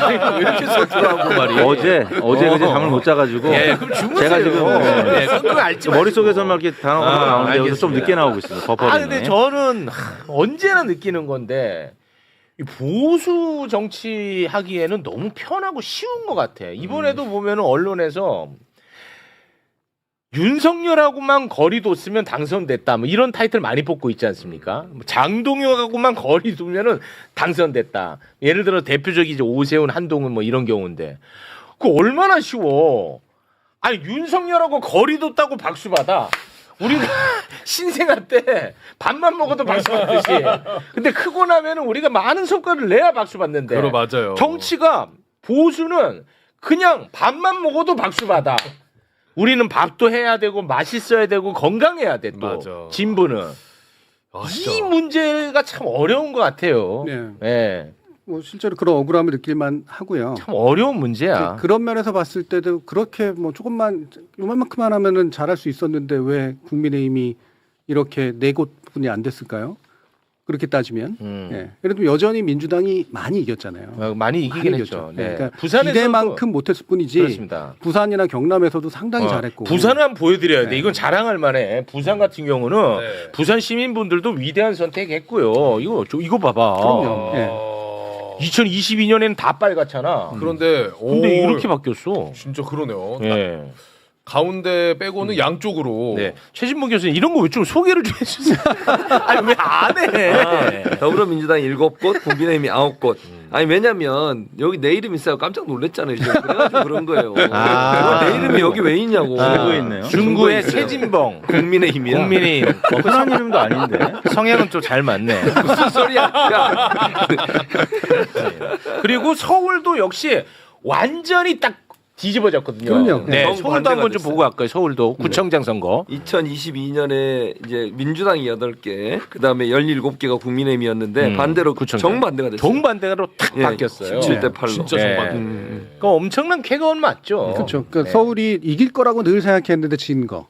A: 왜 이렇게 설툴어 한국말이?
F: 어제 그제 잠을 못 자가지고
A: 예, 그럼 주무세요.
F: 제가 지금
A: 네, 그거 알지
F: 머릿속에서만 이렇게 단어가 나오는데 여기서 좀
A: 알겠습니다.
F: 늦게 나오고 있습니다. 버퍼링이.
A: 근데 저는 언제나 느끼는 건데 이 보수 정치하기에는 너무 편하고 쉬운 것 같아. 이번에도 보면은 언론에서 윤석열하고만 거리 뒀으면 당선됐다. 뭐 이런 타이틀 많이 뽑고 있지 않습니까? 뭐 장동혁하고만 거리 두면은 당선됐다. 예를 들어 대표적인 이제 오세훈, 한동훈 뭐 이런 경우인데 그 얼마나 쉬워. 아니 윤석열하고 거리 뒀다고 박수 받아. 우리가 신생아 때 밥만 먹어도 박수 받듯이. 근데 크고 나면은 우리가 많은 성과를 내야 박수 받는데.
B: 그러 맞아요.
A: 정치가 보수는 그냥 밥만 먹어도 박수 받아. 우리는 밥도 해야 되고 맛있어야 되고 건강해야 돼 또.
B: 맞아.
A: 진보는
B: 아,
A: 이
B: 진짜.
A: 문제가 참 어려운 것 같아요.
E: 네.
A: 예.
E: 뭐 실제로 그런 억울함을 느낄만 하고요.
A: 참 어려운 문제야.
E: 그런 면에서 봤을 때도 그렇게 뭐 조금만 요만큼만 하면은 잘할 수 있었는데 왜 국민의힘이 이렇게 네 곳뿐이 안 됐을까요? 그렇게 따지면 예. 그래도 여전히 민주당이 많이 이겼잖아요.
A: 많이 이기긴
E: 많이
A: 했죠.
E: 이겼죠.
A: 네.
E: 그러니까
A: 부산에서도
E: 기대만큼 못했을 뿐이지
A: 그렇습니다.
E: 부산이나 경남에서도 상당히 잘했고
A: 부산을 한번 보여드려야 돼.
E: 네.
A: 이건 자랑할 만해. 부산 같은 경우는
B: 네.
A: 부산 시민분들도 위대한 선택했고요. 이거 봐봐.
E: 그럼요. 예.
A: 2022년에는 다 빨갛잖아.
B: 그런데
A: 근데
B: 오,
A: 이렇게 바뀌었어.
B: 진짜 그러네요.
A: 예.
B: 가운데 빼고는 양쪽으로.
A: 네. 최진봉 교수님 이런 거 왜 좀 소개를 좀 해주세요. 아니 왜 안 해?
D: 더불어민주당 7곳, 국민의힘이 9곳. 아니 왜냐면 여기 내 이름이 있어요. 깜짝 놀랐잖아요. 지금. 그래가지고 그런 거예요. 내 이름이 여기 왜 있냐고.
F: 중구에 있네요.
A: 중구의 최진봉.
D: 국민의힘이야.
A: 국민의힘.
F: 흔한 이름도 아닌데.
A: 성향은 좀 잘 맞네.
D: 무슨 소리야? 야.
A: 그리고 서울도 역시 완전히 딱 뒤집어졌거든요.
E: 그럼요.
A: 네,
D: 너무
A: 서울도
D: 반대가
A: 한번 좀
D: 됐어요.
A: 보고 갈까요? 서울도 구청장 선거.
D: 2022년에 이제 민주당이 8개, 그다음에 17개가 국민의힘이었는데 반대로
A: 구청장.
D: 정반대가 됐어요.
A: 정반대로 탁
D: 예,
A: 바뀌었어요.
D: 17대 8로.
B: 진짜
A: 네.
B: 정반대.
A: 그러니까 엄청난 쾌거는 맞죠.
E: 그렇죠. 그러니까
A: 네.
E: 서울이 이길 거라고 늘 생각했는데 진 거.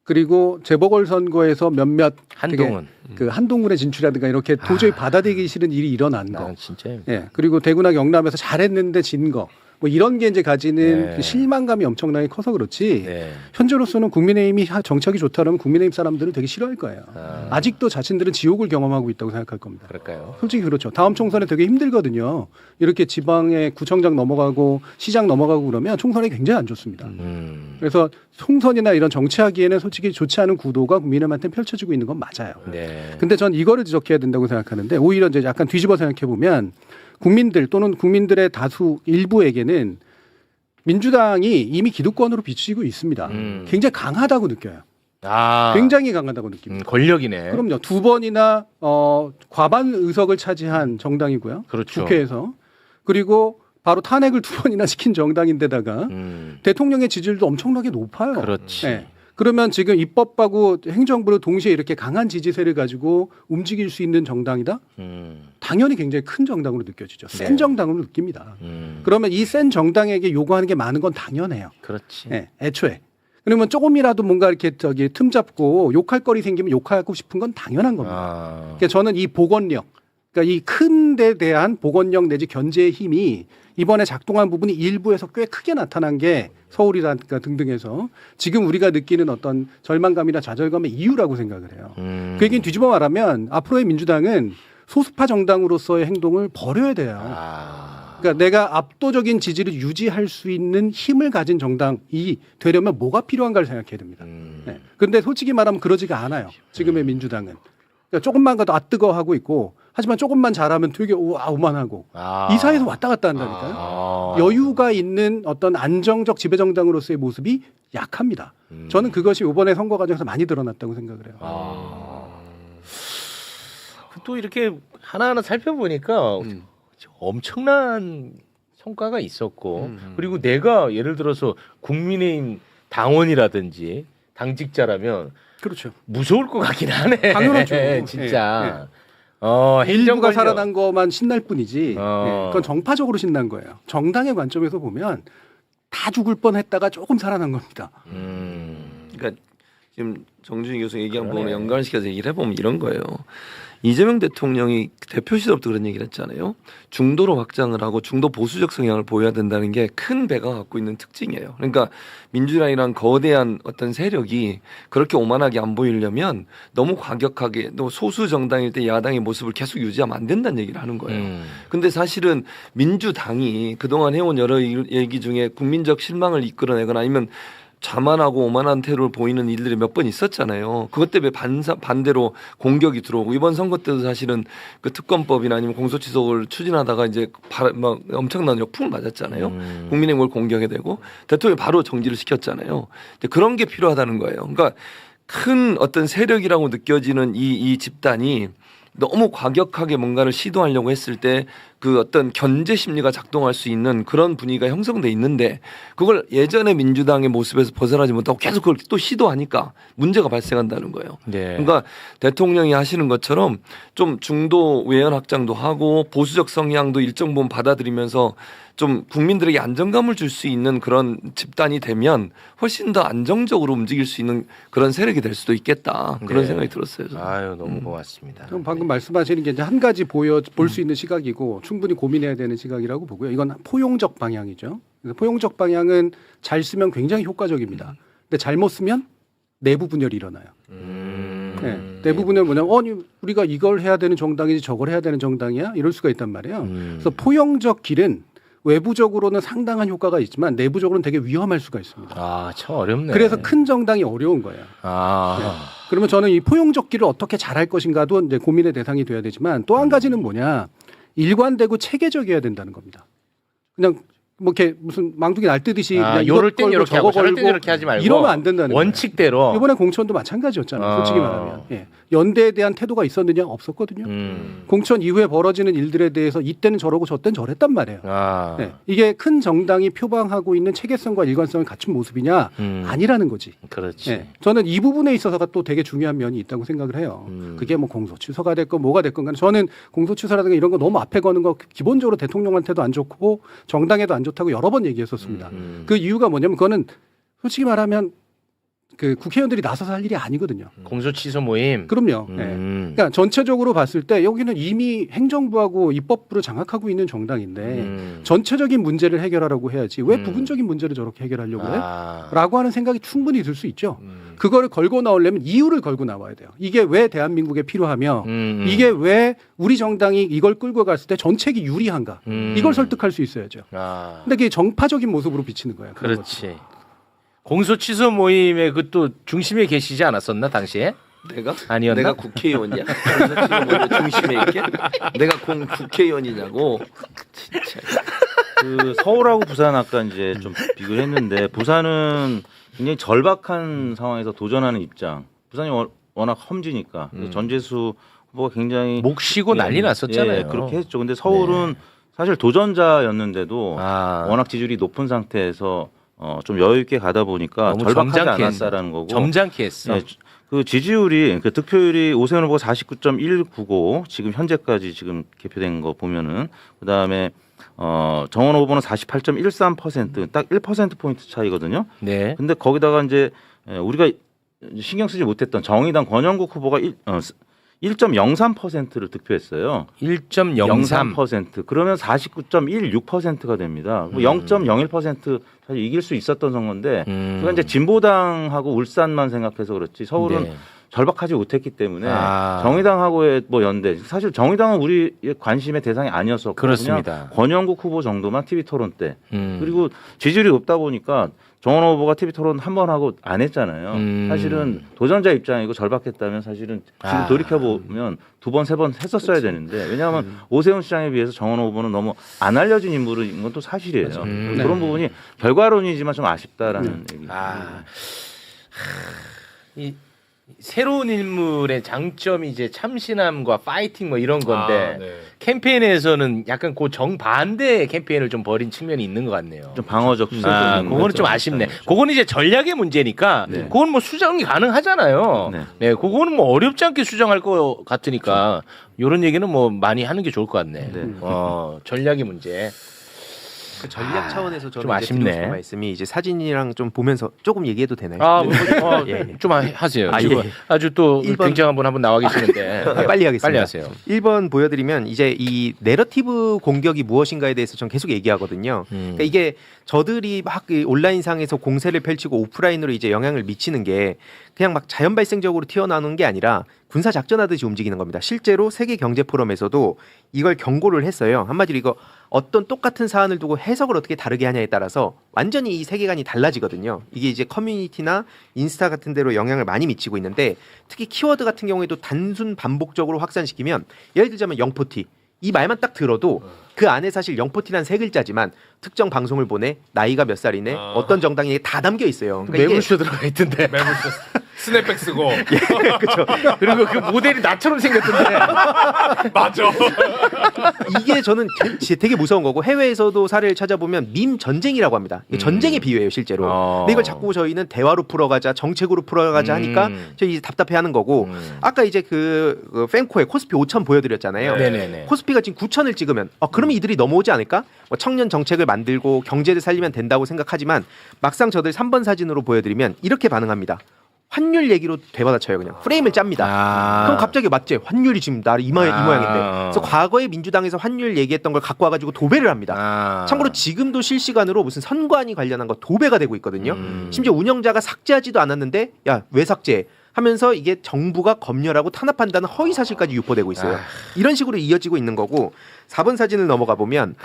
E: 그리고 재보궐 선거에서 몇몇
A: 한동훈.
E: 되게 그 한동훈의 진출이라든가 이렇게 도저히 받아들이기 싫은 일이 일어난 거.
A: 난 진짜.
E: 예. 그리고 대구나 경남에서 잘했는데 진 거. 뭐 이런 게 이제 가지는
A: 네.
E: 그 실망감이 엄청나게 커서 그렇지.
A: 네.
E: 현재로서는 국민의힘이 정책이 좋다면 국민의힘 사람들은 되게 싫어할 거예요.
A: 아.
E: 아직도 자신들은 지옥을 경험하고 있다고 생각할 겁니다.
A: 그럴까요?
E: 솔직히 그렇죠. 다음 총선에 되게 힘들거든요. 이렇게 지방에 구청장 넘어가고 시장 넘어가고 그러면 총선이 굉장히 안 좋습니다. 그래서 총선이나 이런 정치하기에는 솔직히 좋지 않은 구도가 국민의힘한테 펼쳐지고 있는 건 맞아요.
A: 네.
E: 근데 전 이거를 지적해야 된다고 생각하는데 오히려 이제 약간 뒤집어 생각해 보면 국민들 또는 국민들의 다수 일부에게는 민주당이 이미 기득권으로 비추고 있습니다. 굉장히 강하다고 느껴요.
A: 아.
E: 굉장히 강하다고 느낍니다.
A: 권력이네.
E: 그럼요. 두 번이나 과반 의석을 차지한 정당이고요.
A: 그렇죠.
E: 국회에서. 그리고 바로 탄핵을 두 번이나 시킨 정당인데다가 대통령의 지지율도 엄청나게 높아요.
A: 그렇지.
E: 네. 그러면 지금 입법하고 행정부를 동시에 이렇게 강한 지지세를 가지고 움직일 수 있는 정당이다? 당연히 굉장히 큰 정당으로 느껴지죠. 센
A: 네.
E: 정당으로 느낍니다. 그러면 이 센 정당에게 요구하는 게 많은 건 당연해요.
A: 그렇지.
E: 네, 애초에. 그러면 조금이라도 뭔가 이렇게 틈 잡고 욕할 거리 생기면 욕하고 싶은 건 당연한 겁니다.
A: 아.
E: 그러니까 저는 이 복원력, 그러니까 이 큰 데 대한 복원력 내지 견제의 힘이 이번에 작동한 부분이 일부에서 꽤 크게 나타난 게 서울이라든가 등등에서 지금 우리가 느끼는 어떤 절망감이나 좌절감의 이유라고 생각을 해요. 그 얘기는 뒤집어 말하면 앞으로의 민주당은 소수파 정당으로서의 행동을 버려야 돼요.
A: 아.
E: 그러니까 내가 압도적인 지지를 유지할 수 있는 힘을 가진 정당이 되려면 뭐가 필요한가를 생각해야 됩니다. 네. 그런데 솔직히 말하면 그러지가 않아요. 지금의 민주당은. 그러니까 조금만 가도 뜨거워하고 있고 하지만 조금만 잘하면 되게 오만하고
A: 아.
E: 이 사이에서 왔다 갔다 한다니까요.
A: 아.
E: 여유가 있는 어떤 안정적 지배정당으로서의 모습이 약합니다. 저는 그것이 이번에 선거 과정에서 많이 드러났다고 생각을 해요.
A: 아. 또 이렇게 하나하나 살펴보니까 엄청난 성과가 있었고 그리고 내가 예를 들어서 국민의힘 당원이라든지 당직자라면
E: 그렇죠.
A: 무서울 것 같긴 하네.
E: 당연하죠.
A: 진짜.
E: 일부가
A: 행정권력.
E: 살아난 것만 신날 뿐이지
A: 어.
E: 그건 정파적으로 신난 거예요. 정당의 관점에서 보면 다 죽을 뻔했다가 조금 살아난 겁니다.
D: 그러니까 지금 정준희 교수 얘기한
A: 그러네.
D: 부분에 연관시켜서 얘기를 해보면 이런 거예요. 이재명 대통령이 대표 시절부터 그런 얘기를 했잖아요. 중도로 확장을 하고 중도 보수적 성향을 보여야 된다는 게 큰 배가 갖고 있는 특징이에요. 그러니까 민주당이란 거대한 어떤 세력이 그렇게 오만하게 안 보이려면 너무 과격하게 또 소수 정당일 때 야당의 모습을 계속 유지하면 안 된다는 얘기를 하는 거예요. 근데 사실은 민주당이 그동안 해온 여러 얘기 중에 국민적 실망을 이끌어내거나 아니면 자만하고 오만한 태도를 보이는 일들이 몇 번 있었잖아요. 그것 때문에 반대로 공격이 들어오고 이번 선거 때도 사실은 그 특검법이나 아니면 공소시효를 추진하다가 이제 막 엄청난 역풍을 맞았잖아요. 국민의힘을 공격이 되고 대통령이 바로 정지를 시켰잖아요. 그런 게 필요하다는 거예요. 그러니까 큰 어떤 세력이라고 느껴지는 이 집단이 너무 과격하게 뭔가를 시도하려고 했을 때 그 어떤 견제 심리가 작동할 수 있는 그런 분위기가 형성돼 있는데 그걸 예전의 민주당의 모습에서 벗어나지 못하고 계속 그걸 또 시도하니까 문제가 발생한다는 거예요.
A: 네.
D: 그러니까 대통령이 하시는 것처럼 좀 중도 외연 확장도 하고 보수적 성향도 일정 부분 받아들이면서 좀 국민들에게 안정감을 줄 수 있는 그런 집단이 되면 훨씬 더 안정적으로 움직일 수 있는 그런 세력이 될 수도 있겠다. 그런
A: 네.
D: 생각이 들었어요. 저는.
A: 아유 너무 고맙습니다.
E: 그럼 방금 말씀하시는 게 이제 한 가지 볼 수 있는 시각이고 충분히 고민해야 되는 시각이라고 보고요. 이건 포용적 방향이죠. 그래서 포용적 방향은 잘 쓰면 굉장히 효과적입니다. 근데 잘못 쓰면 내부 분열이 일어나요. 네, 내부 분열 뭐냐면 우리가 이걸 해야 되는 정당이지 저걸 해야 되는 정당이야 이럴 수가 있단 말이에요. 그래서 포용적 길은 외부적으로는 상당한 효과가 있지만 내부적으로는 되게 위험할 수가 있습니다.
A: 아참 어렵네.
E: 그래서 큰 정당이 어려운 거예요. 그러면 저는 이 포용적 길을 어떻게 잘할 것인가도 이제 고민의 대상이 돼야 되지만 또 한 가지는 뭐냐 일관되고 체계적이어야 된다는 겁니다. 그냥 뭐 이렇게 무슨 망둥이 날뛰듯이 그냥
A: 요럴
E: 이것
A: 땐
E: 걸고
A: 이렇게
E: 저거
A: 하고 저럴 땐
E: 걸고
A: 이렇게 하지 말고
E: 이러면 안 된다는
A: 원칙대로.
E: 이번에 공천도 마찬가지였잖아요. 솔직히 말하면 연대에 대한 태도가 있었느냐 없었거든요. 공천 이후에 벌어지는 일들에 대해서 이때는 저러고 저때는 저랬단 말이에요. 네. 이게 큰 정당이 표방하고 있는 체계성과 일관성을 갖춘 모습이냐 아니라는 거지.
A: 그렇지.
E: 네. 저는 이 부분에 있어서가 또 되게 중요한 면이 있다고 생각을 해요. 그게 뭐 공소 취소가 됐건 뭐가 됐건 간에 저는 공소 취소라든가 이런 거 너무 앞에 거는 거 기본적으로 대통령한테도 안 좋고 정당에도 안 좋다고 여러 번 얘기했었습니다. 그 이유가 뭐냐면 그거는 솔직히 말하면 그 국회의원들이 나서서 할 일이 아니거든요.
A: 공소 취소 모임.
E: 그럼요. 네. 그러니까 전체적으로 봤을 때 여기는 이미 행정부하고 입법부를 장악하고 있는 정당인데 전체적인 문제를 해결하라고 해야지 왜 부분적인 문제를 저렇게 해결하려고 해? 라고 하는 생각이 충분히 들 수 있죠. 그거를 걸고 나오려면 이유를 걸고 나와야 돼요. 이게 왜 대한민국에 필요하며 이게 왜 우리 정당이 이걸 끌고 갔을 때 정책이 유리한가 이걸 설득할 수 있어야죠. 근데 그게 정파적인 모습으로 비치는 거예요. 그런
A: 그렇지.
E: 것도.
A: 공소 취소 모임의 그 또 중심에 계시지 않았었나 당시에?
D: 내가?
A: 아니었나?
D: 내가 국회의원이야? 중심에 있게? 내가 국회의원이냐고? 진짜.
F: 그 서울하고 부산 아까 이제 좀 비교를 했는데 부산은 굉장히 절박한 상황에서 도전하는 입장. 부산이 워낙 험지니까 전재수 후보가 굉장히
A: 목 쉬고 난리 났었잖아요.
F: 예, 그렇게 했죠. 근데 서울은 사실 도전자였는데도
A: 아.
F: 워낙 지지율이 높은 상태에서 좀 여유 있게 가다 보니까
A: 너무
F: 절박하지
A: 점잖게
F: 않았다라는 거고.
A: 점잖게 했어.
F: 예, 그 지지율이 그 득표율이 오세훈 후보가 49.199 지금 현재까지 지금 개표된 거 보면은 그다음에 정원호 후보는 48.13% 딱 1% 포인트 차이거든요.
A: 네.
F: 근데 거기다가 이제 우리가 신경 쓰지 못했던 정의당 권영국 후보가 1.03%를 득표했어요.
A: 1.03.
F: 03%. 그러면 49.16%가 됩니다. 0.01% 사실 이길 수 있었던 선거인데 그건 이제 진보당하고 울산만 생각해서 그렇지 서울은
A: 네.
F: 절박하지 못했기 때문에 정의당하고의 뭐 연대 사실 정의당은 우리의 관심의 대상이 아니었었고
A: 그렇습니다.
F: 그냥 권영국 후보 정도만 TV 토론 때 그리고 지지율이 높다 보니까 정원호 후보가 TV 토론 한 번 하고 안 했잖아요. 사실은 도전자 입장이고 절박했다면 사실은 지금 돌이켜 보면 두 번 세 번 했었어야 되는데 왜냐하면 오세훈 시장에 비해서 정원호 후보는 너무 안 알려진 인물인 건 또 사실이에요. 그런 부분이 결과론이지만 좀 아쉽다라는 얘기.
A: 이 새로운 인물의 장점이 이제 참신함과 파이팅 뭐 이런 건데 캠페인에서는 약간 그 정반대의 캠페인을 좀 벌인 측면이 있는 것 같네요.
F: 좀 방어적 수사적인
A: 그거는 좀 아쉽네. 그거는 이제 전략의 문제니까 그건 뭐 수정이 가능하잖아요. 네, 그거는 뭐 어렵지 않게 수정할 것 같으니까 이런 얘기는 뭐 많이 하는 게 좋을 것 같네. 전략의 문제.
C: 전략 차원에서 저는
A: 좀
C: 이제 드리고
A: 아쉽네.
C: 싶은 말씀이 이제 사진이랑 좀 보면서 조금 얘기해도 되나요? 예.
A: 좀 하세요.
C: 아,
A: 지금
C: 예.
A: 아주 또
C: 일본-
A: 굉장한 분 한 분 나와 계시는데
C: 빨리 하겠습니다.
A: 빨리 하세요.
C: 1번 보여드리면 이제 이 내러티브 공격이 무엇인가에 대해서 전 계속 얘기하거든요. 그러니까 이게 저들이 막 이 온라인상에서 공세를 펼치고 오프라인으로 이제 영향을 미치는 게 그냥 막 자연 발생적으로 튀어나오는 게 아니라 군사 작전하듯이 움직이는 겁니다. 실제로 세계 경제 포럼에서도 이걸 경고를 했어요. 한마디로 이거 어떤 똑같은 사안을 두고 해석을 어떻게 다르게 하냐에 따라서 완전히 이 세계관이 달라지거든요. 이게 이제 커뮤니티나 인스타 같은 데로 영향을 많이 미치고 있는데 특히 키워드 같은 경우에도 단순 반복적으로 확산시키면 예를 들자면 영포티 이 말만 딱 들어도 그 안에 사실 영포티란 세 글자지만 특정 방송을 보내 나이가 몇 살이네 어떤 정당이 다 담겨 있어요. 그러니까 이게
A: 매불쇼 들어가 있던데.
B: 매불쇼 스냅백 쓰고
C: 그렇죠.
A: 그리고 그 모델이 나처럼 생겼던데.
B: 맞아.
C: 이게 저는 되게 무서운 거고 해외에서도 사례를 찾아보면 밈 전쟁이라고 합니다. 이게 전쟁의 비유예요 실제로. 근데 이걸 자꾸 저희는 대화로 풀어가자 정책으로 풀어가자 하니까 저희 이제 답답해하는 거고 아까 이제 그 팬코의 코스피 5천 보여드렸잖아요.
A: 네네네.
C: 코스피가 지금 9천을 찍으면 그러면 이들이 넘어오지 않을까? 뭐 청년 정책을 만들고 경제를 살리면 된다고 생각하지만 막상 저들 3번 사진으로 보여드리면 이렇게 반응합니다. 환율 얘기로 되받아쳐요 그냥 프레임을 짭니다. 그럼 갑자기 맞지? 환율이 지금 이 모양인데. 그래서 과거에 민주당에서 환율 얘기했던 걸 갖고 와가지고 도배를 합니다. 참고로 지금도 실시간으로 무슨 선관위 관련한 거 도배가 되고 있거든요. 심지어 운영자가 삭제하지도 않았는데 야 왜 삭제해? 하면서 이게 정부가 검열하고 탄압한다는 허위 사실까지 유포되고 있어요. 이런 식으로 이어지고 있는 거고 4번 사진을 넘어가 보면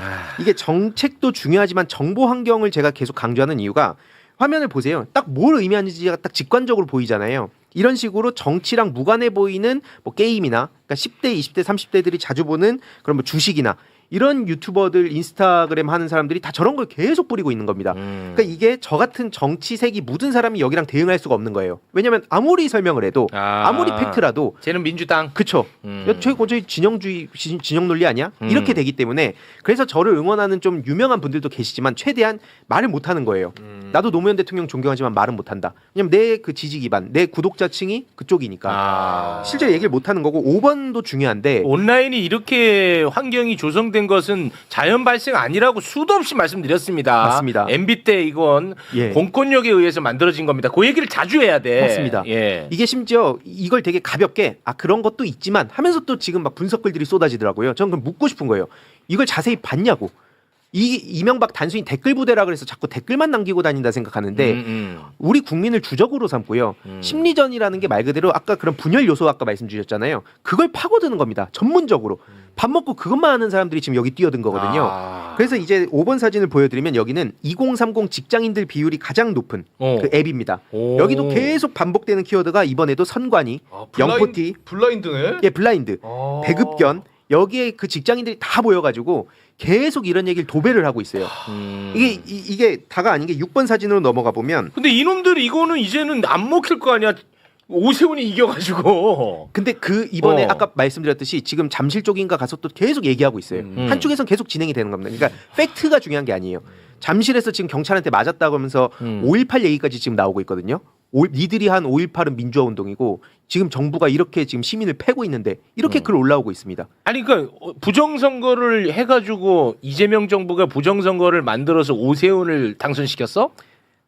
C: 이게 정책도 중요하지만 정보 환경을 제가 계속 강조하는 이유가 화면을 보세요. 딱 뭘 의미하는지가 딱 직관적으로 보이잖아요. 이런 식으로 정치랑 무관해 보이는 뭐 게임이나 그러니까 10대, 20대, 30대들이 자주 보는 그런 뭐 주식이나 이런 유튜버들 인스타그램 하는 사람들이 다 저런 걸 계속 뿌리고 있는 겁니다. 그러니까 이게 저 같은 정치색이 묻은 사람이 여기랑 대응할 수가 없는 거예요. 왜냐하면 아무리 설명을 해도 아무리 팩트라도
A: 쟤는 민주당.
C: 그쵸. 야, 저희 진영주의 진영 논리 아니야? 이렇게 되기 때문에 그래서 저를 응원하는 좀 유명한 분들도 계시지만 최대한 말을 못 하는 거예요. 나도 노무현 대통령 존경하지만 말은 못 한다. 왜냐면 내 그 지지 기반, 내 구독자층이 그쪽이니까. 실제로 얘기를 못 하는 거고 5번도 중요한데
A: 온라인이 이렇게 환경이 조성된 것은 자연 발생 아니라고 수도 없이 말씀드렸습니다.
C: 맞습니다.
A: MB 때 이건
C: 예.
A: 공권력에 의해서 만들어진 겁니다. 그 얘기를 자주 해야 돼.
C: 맞습니다.
A: 예.
C: 이게 심지어 이걸 되게 가볍게 그런 것도 있지만 하면서 또 지금 막 분석글들이 쏟아지더라고요. 저는 그럼 묻고 싶은 거예요. 이걸 자세히 봤냐고. 이명박 단순히 댓글 부대라 그래서 자꾸 댓글만 남기고 다닌다 생각하는데 우리 국민을 주적으로 삼고요. 심리전이라는 게 말 그대로 아까 그런 분열 요소 아까 말씀 주셨잖아요. 그걸 파고드는 겁니다. 전문적으로. 밥 먹고 그것만 하는 사람들이 지금 여기 뛰어든 거거든요. 그래서 이제 5번 사진을 보여드리면 여기는 2030 직장인들 비율이 가장 높은 그 앱입니다. 여기도 계속 반복되는 키워드가 이번에도 선관위, 영포티,
B: 블라인드네.
C: 예, 블라인드, 배급견 여기에 그 직장인들이 다 모여가지고 계속 이런 얘기를 도배를 하고 있어요. 이게 다가 아닌 게 6번 사진으로 넘어가 보면
A: 근데 이놈들이 이거는 이제는 안 먹힐 거 아니야. 오세훈이 이겨가지고.
C: 근데 그 이번에 아까 말씀드렸듯이 지금 잠실 쪽인가 가서 또 계속 얘기하고 있어요. 한쪽에선 계속 진행이 되는 겁니다. 그러니까 팩트가 중요한 게 아니에요. 잠실에서 지금 경찰한테 맞았다고 하면서 5.18 얘기까지 지금 나오고 있거든요. 니들이 한 5.18은 민주화 운동이고 지금 정부가 이렇게 지금 시민을 패고 있는데 이렇게 글 올라오고 있습니다.
A: 아니 그러니까 부정선거를 해가지고 이재명 정부가 부정선거를 만들어서 오세훈을 당선시켰어?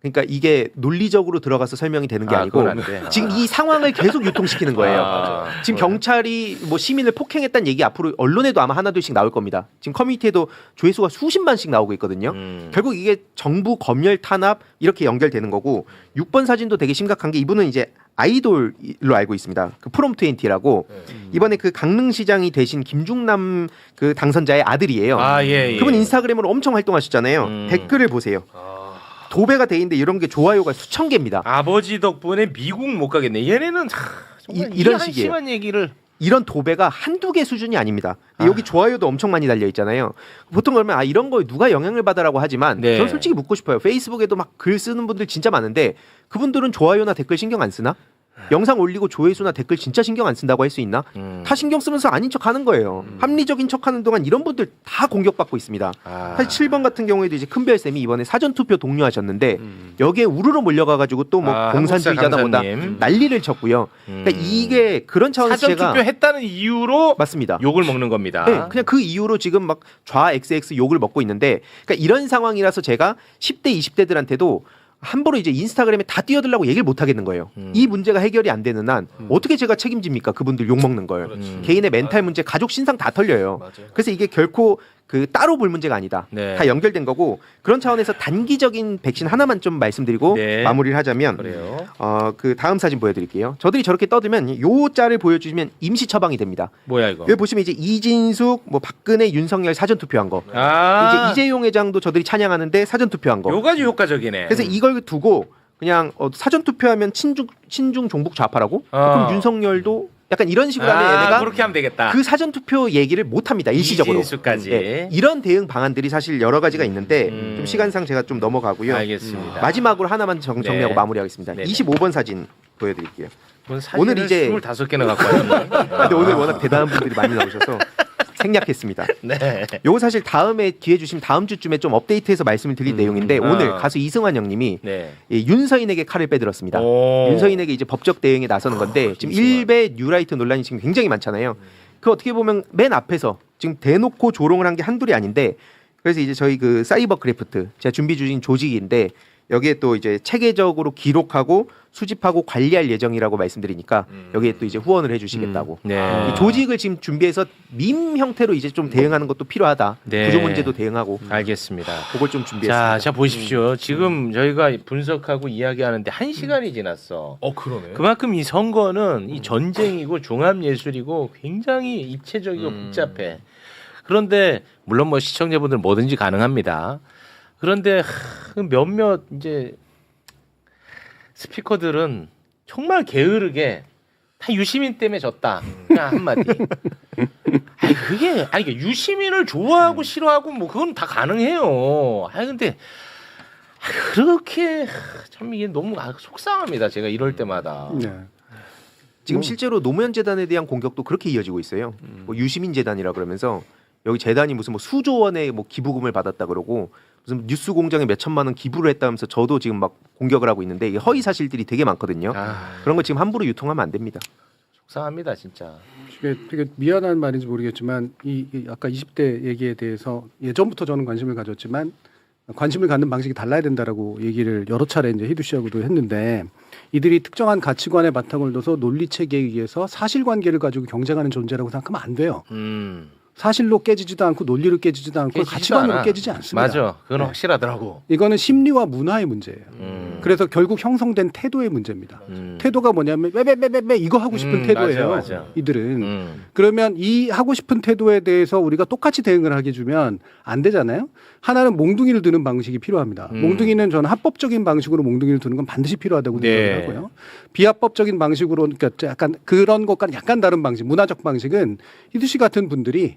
C: 그러니까 이게 논리적으로 들어가서 설명이 되는 게 아니고
A: 그건 안 돼.
C: 지금 이 상황을 계속 유통시키는 거예요. 지금 경찰이 뭐 시민을 폭행했다는 얘기 앞으로 언론에도 아마 하나둘씩 나올 겁니다. 지금 커뮤니티에도 조회수가 수십만씩 나오고 있거든요. 결국 이게 정부 검열 탄압 이렇게 연결되는 거고 6번 사진도 되게 심각한 게 이분은 이제 아이돌로 알고 있습니다. 그 프롬20라고 이번에 그 강릉시장이 되신 김중남 그 당선자의 아들이에요.
A: 예.
C: 그분 인스타그램으로 엄청 활동하셨잖아요. 댓글을 보세요. 도배가 돼 있는데 이런 게 좋아요가 수천 개입니다.
A: 아버지 덕분에 미국 못 가겠네. 얘네는 정말
C: 이런
A: 이
C: 식이에요.
A: 한심한 얘기를.
C: 이런 도배가 한두 개 수준이 아닙니다. 여기 좋아요도 엄청 많이 달려 있잖아요. 보통 그러면 이런 거에 누가 영향을 받아라고 하지만
A: 네.
C: 저는 솔직히 묻고 싶어요. 페이스북에도 막 글 쓰는 분들 진짜 많은데 그분들은 좋아요나 댓글 신경 안 쓰나? 영상 올리고 조회수나 댓글 진짜 신경 안 쓴다고 할 수 있나? 다 신경 쓰면서 아닌 척 하는 거예요. 합리적인 척 하는 동안 이런 분들 다 공격받고 있습니다. 사실 7번 같은 경우에도 이제 큰별쌤이 이번에 사전투표 독려하셨는데 여기에 우르르 몰려가가지고 또 뭐 공산주의자다 뭐다
A: 강사님.
C: 난리를 쳤고요. 그러니까 이게 그런 차원에서
A: 사전
C: 제가
A: 투표했다는 이유로
C: 맞습니다.
A: 욕을 먹는 겁니다.
C: 네, 그냥 그 이후로 지금 막 좌 XX 욕을 먹고 있는데, 그러니까 이런 상황이라서 제가 10대, 20대들한테도 함부로 이제 인스타그램에 다 뛰어들라고 얘기를 못 하겠는 거예요. 이 문제가 해결이 안 되는 한 어떻게 제가 책임집니까? 그분들 욕 먹는 걸. 개인의 멘탈 문제, 가족 신상 다 털려요.
B: 맞아요.
C: 그래서 이게 결코 그 따로 볼 문제가 아니다.
A: 네.
C: 다 연결된 거고, 그런 차원에서 단기적인 백신 하나만 좀 말씀드리고
A: 네.
C: 마무리를 하자면
A: 그래요.
C: 그 다음 사진 보여드릴게요. 저들이 저렇게 떠들면 요 짤을 보여주시면 임시 처방이 됩니다.
A: 뭐야 이거?
C: 여기 보시면 이제 이진숙, 뭐 박근혜, 윤석열 사전 투표한 거.
A: 아,
C: 이제 이재용 회장도 저들이 찬양하는데 사전 투표한 거.
A: 요가지 효과적이네.
C: 그래서 이걸 두고 그냥 사전 투표하면 친중 종북 좌파라고? 그럼 윤석열도 약간 이런 식으로 하면 얘네가
A: 그렇게 하면 되겠다.
C: 그 사전 투표 얘기를 못 합니다. 일시적으로.
A: 이진수까지.
C: 네, 이런 대응 방안들이 사실 여러 가지가 있는데 좀 시간상 제가 좀 넘어가고요.
A: 알겠습니다.
C: 마지막으로 하나만 정리하고
A: 네.
C: 마무리하겠습니다.
A: 네네.
C: 25번 사진 보여드릴게요.
A: 오늘
C: 오늘 이제
A: 25개나 갖고 왔네.
C: 근데 오늘 워낙 대단한 분들이 많이 나오셔서 생략했습니다.
A: 네.
C: 요거 사실 다음에 기회 주시면 다음 주쯤에 좀 업데이트해서 말씀을 드릴 내용인데 오늘 가수 이승환 형님이
A: 네.
C: 이 윤서인에게 칼을 빼들었습니다.
A: 오.
C: 윤서인에게 이제 법적 대응에 나서는 건데 지금 일베 뉴라이트 논란이 지금 굉장히 많잖아요. 그 어떻게 보면 맨 앞에서 지금 대놓고 조롱을 한 게 한둘이 아닌데, 그래서 이제 저희 그 사이버 크래프트 제가 준비 중인 조직인데 여기에 또 이제 체계적으로 기록하고 수집하고 관리할 예정이라고 말씀드리니까 여기에 또 이제 후원을 해주시겠다고.
A: 네.
C: 이 조직을 지금 준비해서 밈 형태로 이제 좀 대응하는 것도 필요하다.
A: 네.
C: 구조 문제도 대응하고.
A: 알겠습니다.
C: 그걸 좀 준비했습니다.
A: 자 보십시오. 지금 저희가 분석하고 이야기하는데 1시간이 지났어.
B: 그러네.
A: 그만큼 이 선거는 이 전쟁이고 종합예술이고 굉장히 입체적이고 복잡해. 그런데 물론 뭐 시청자분들 뭐든지 가능합니다. 그런데 몇몇 이제 스피커들은 정말 게으르게 다 유시민 때문에 졌다. 그냥 한마디. 아니 그게 아니 그러니까 유시민을 좋아하고 싫어하고 뭐 그건 다 가능해요. 아니 근데 그렇게 참 이게 너무 속상합니다. 제가 이럴 때마다.
E: 네.
C: 지금 실제로 노무현 재단에 대한 공격도 그렇게 이어지고 있어요. 뭐 유시민 재단이라 그러면서 여기 재단이 무슨 뭐 수조 원의 뭐 기부금을 받았다 그러고 무슨 뉴스 공장에 몇 천만 원 기부를 했다면서 저도 지금 막 공격을 하고 있는데 이게 허위 사실들이 되게 많거든요. 그런 거 지금 함부로 유통하면 안 됩니다.
A: 속상합니다 진짜.
E: 이게 되게 미안한 말인지 모르겠지만 이 아까 20대 얘기에 대해서 예전부터 저는 관심을 가졌지만 관심을 갖는 방식이 달라야 된다라고 얘기를 여러 차례 이제 희두 씨하고도 했는데, 이들이 특정한 가치관의 바탕을 둬서 논리 체계에 의해서 사실관계를 가지고 경쟁하는 존재라고 생각하면 안 돼요. 사실로 깨지지도 않고 논리로 깨지지도 않고
A: 깨지지도
E: 가치관으로
A: 않아.
E: 깨지지 않습니다.
A: 맞아. 그건
E: 네.
A: 확실하더라고.
E: 이거는 심리와 문화의 문제예요. 그래서 결국 형성된 태도의 문제입니다. 태도가 뭐냐면 왜 이거 하고 싶은 태도예요.
A: 맞아.
E: 이들은. 그러면 이 하고 싶은 태도에 대해서 우리가 똑같이 대응을 하게 주면 안 되잖아요. 하나는 몽둥이를 드는 방식이 필요합니다. 몽둥이는 저는 합법적인 방식으로 몽둥이를 드는 건 반드시 필요하다고
A: 네.
E: 생각을 하고요. 비합법적인 방식으로, 그러니까 약간 그런 것과는 약간 다른 방식, 문화적 방식은 희두 씨 같은 분들이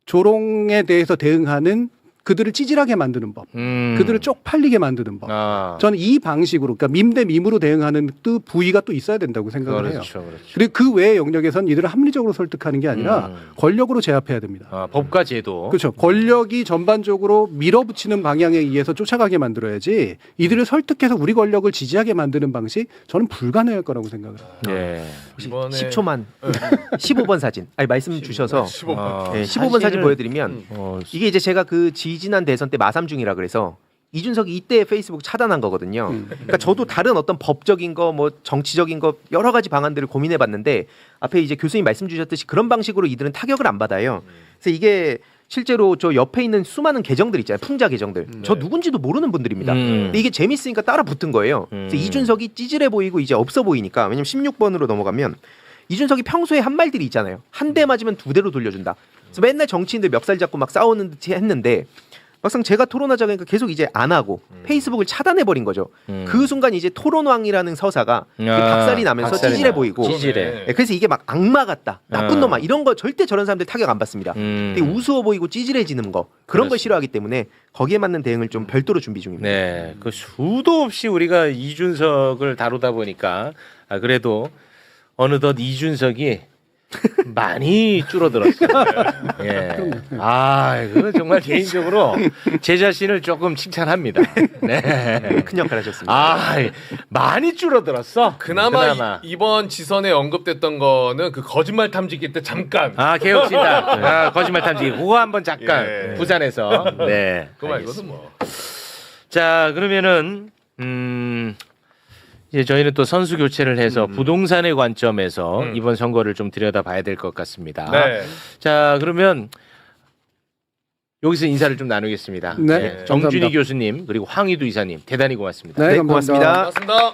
E: 조롱에 대해서 대응하는 그들을 찌질하게 만드는 법, 그들을 쪽팔리게 만드는 법. 저는 이 방식으로, 그러니까 밈 대 밈으로 대응하는 또 부위가 또 있어야 된다고 생각을 해요.
A: 그렇죠.
E: 그리고 그 외의 영역에선 이들을 합리적으로 설득하는 게 아니라 권력으로 제압해야 됩니다.
A: 법과 제도.
E: 그렇죠. 권력이 전반적으로 밀어붙이는 방향에 의해서 쫓아가게 만들어야지 이들을 설득해서 우리 권력을 지지하게 만드는 방식, 저는 불가능할 거라고 생각을 해요.
A: 네.
C: 혹시
B: 이번에
C: 10초만 15번 사진. 아니 말씀 주셔서
B: 15번.
C: 네, 15번 사진 보여드리면
A: 어,
C: 이게 이제 제가 그 지지난 대선 때 마삼중이라 그래서 이준석이 이때 페이스북 차단한 거거든요. 그러니까 저도 다른 어떤 법적인 거, 뭐 정치적인 거 여러 가지 방안들을 고민해봤는데 앞에 이제 교수님 말씀 주셨듯이 그런 방식으로 이들은 타격을 안 받아요. 그래서 이게 실제로 저 옆에 있는 수많은 계정들 있잖아요. 풍자 계정들. 저 누군지도 모르는 분들입니다. 근데 이게 재밌으니까 따라 붙은 거예요. 그래서 이준석이 찌질해 보이고 이제 없어 보이니까, 왜냐면 16번으로 넘어가면 이준석이 평소에 한 말들이 있잖아요. 한 대 맞으면 두 대로 돌려준다. 그래서 맨날 정치인들 멱살 잡고 막 싸우는 듯이 했는데 막상 제가 토론하자 그러니까 계속 이제 안 하고 페이스북을 차단해 버린 거죠. 그 순간 이제 토론왕이라는 서사가 박살이 나면서
A: 박살이
C: 찌질해
A: 나.
C: 보이고
A: 찌질해.
C: 네, 그래서 이게 막 악마 같다, 나쁜 놈아, 이런 거 절대 저런 사람들 타격 안 받습니다. 되게 우스워 보이고 찌질해지는 거, 그런 걸 싫어하기 때문에 거기에 맞는 대응을 좀 별도로 준비 중입니다.
A: 네, 그 수도 없이 우리가 이준석을 다루다 보니까 그래도 어느덧 이준석이 많이 줄어들었어요. 예. 이거 정말 개인적으로 제 자신을 조금 칭찬합니다. 네.
C: 큰 역할 하셨습니다.
A: 많이 줄어들었어.
B: 그나마 이번 지선에 언급됐던 거는 그 거짓말 탐지기 때 잠깐.
A: 개혁신당. 거짓말 탐지기. 그거 한번 잠깐
B: 예.
A: 부산에서. 네.
B: 그거 말고는 뭐.
A: 자, 그러면은 이제 저희는 또 선수 교체를 해서 부동산의 관점에서 이번 선거를 좀 들여다봐야 될 것 같습니다.
B: 네.
A: 자, 그러면 여기서 인사를 좀 나누겠습니다.
E: 네,
A: 정준희
E: 감사합니다.
A: 교수님 그리고 황희두 이사님 대단히 고맙습니다.
E: 네,
C: 네, 고맙습니다.
B: 고맙습니다.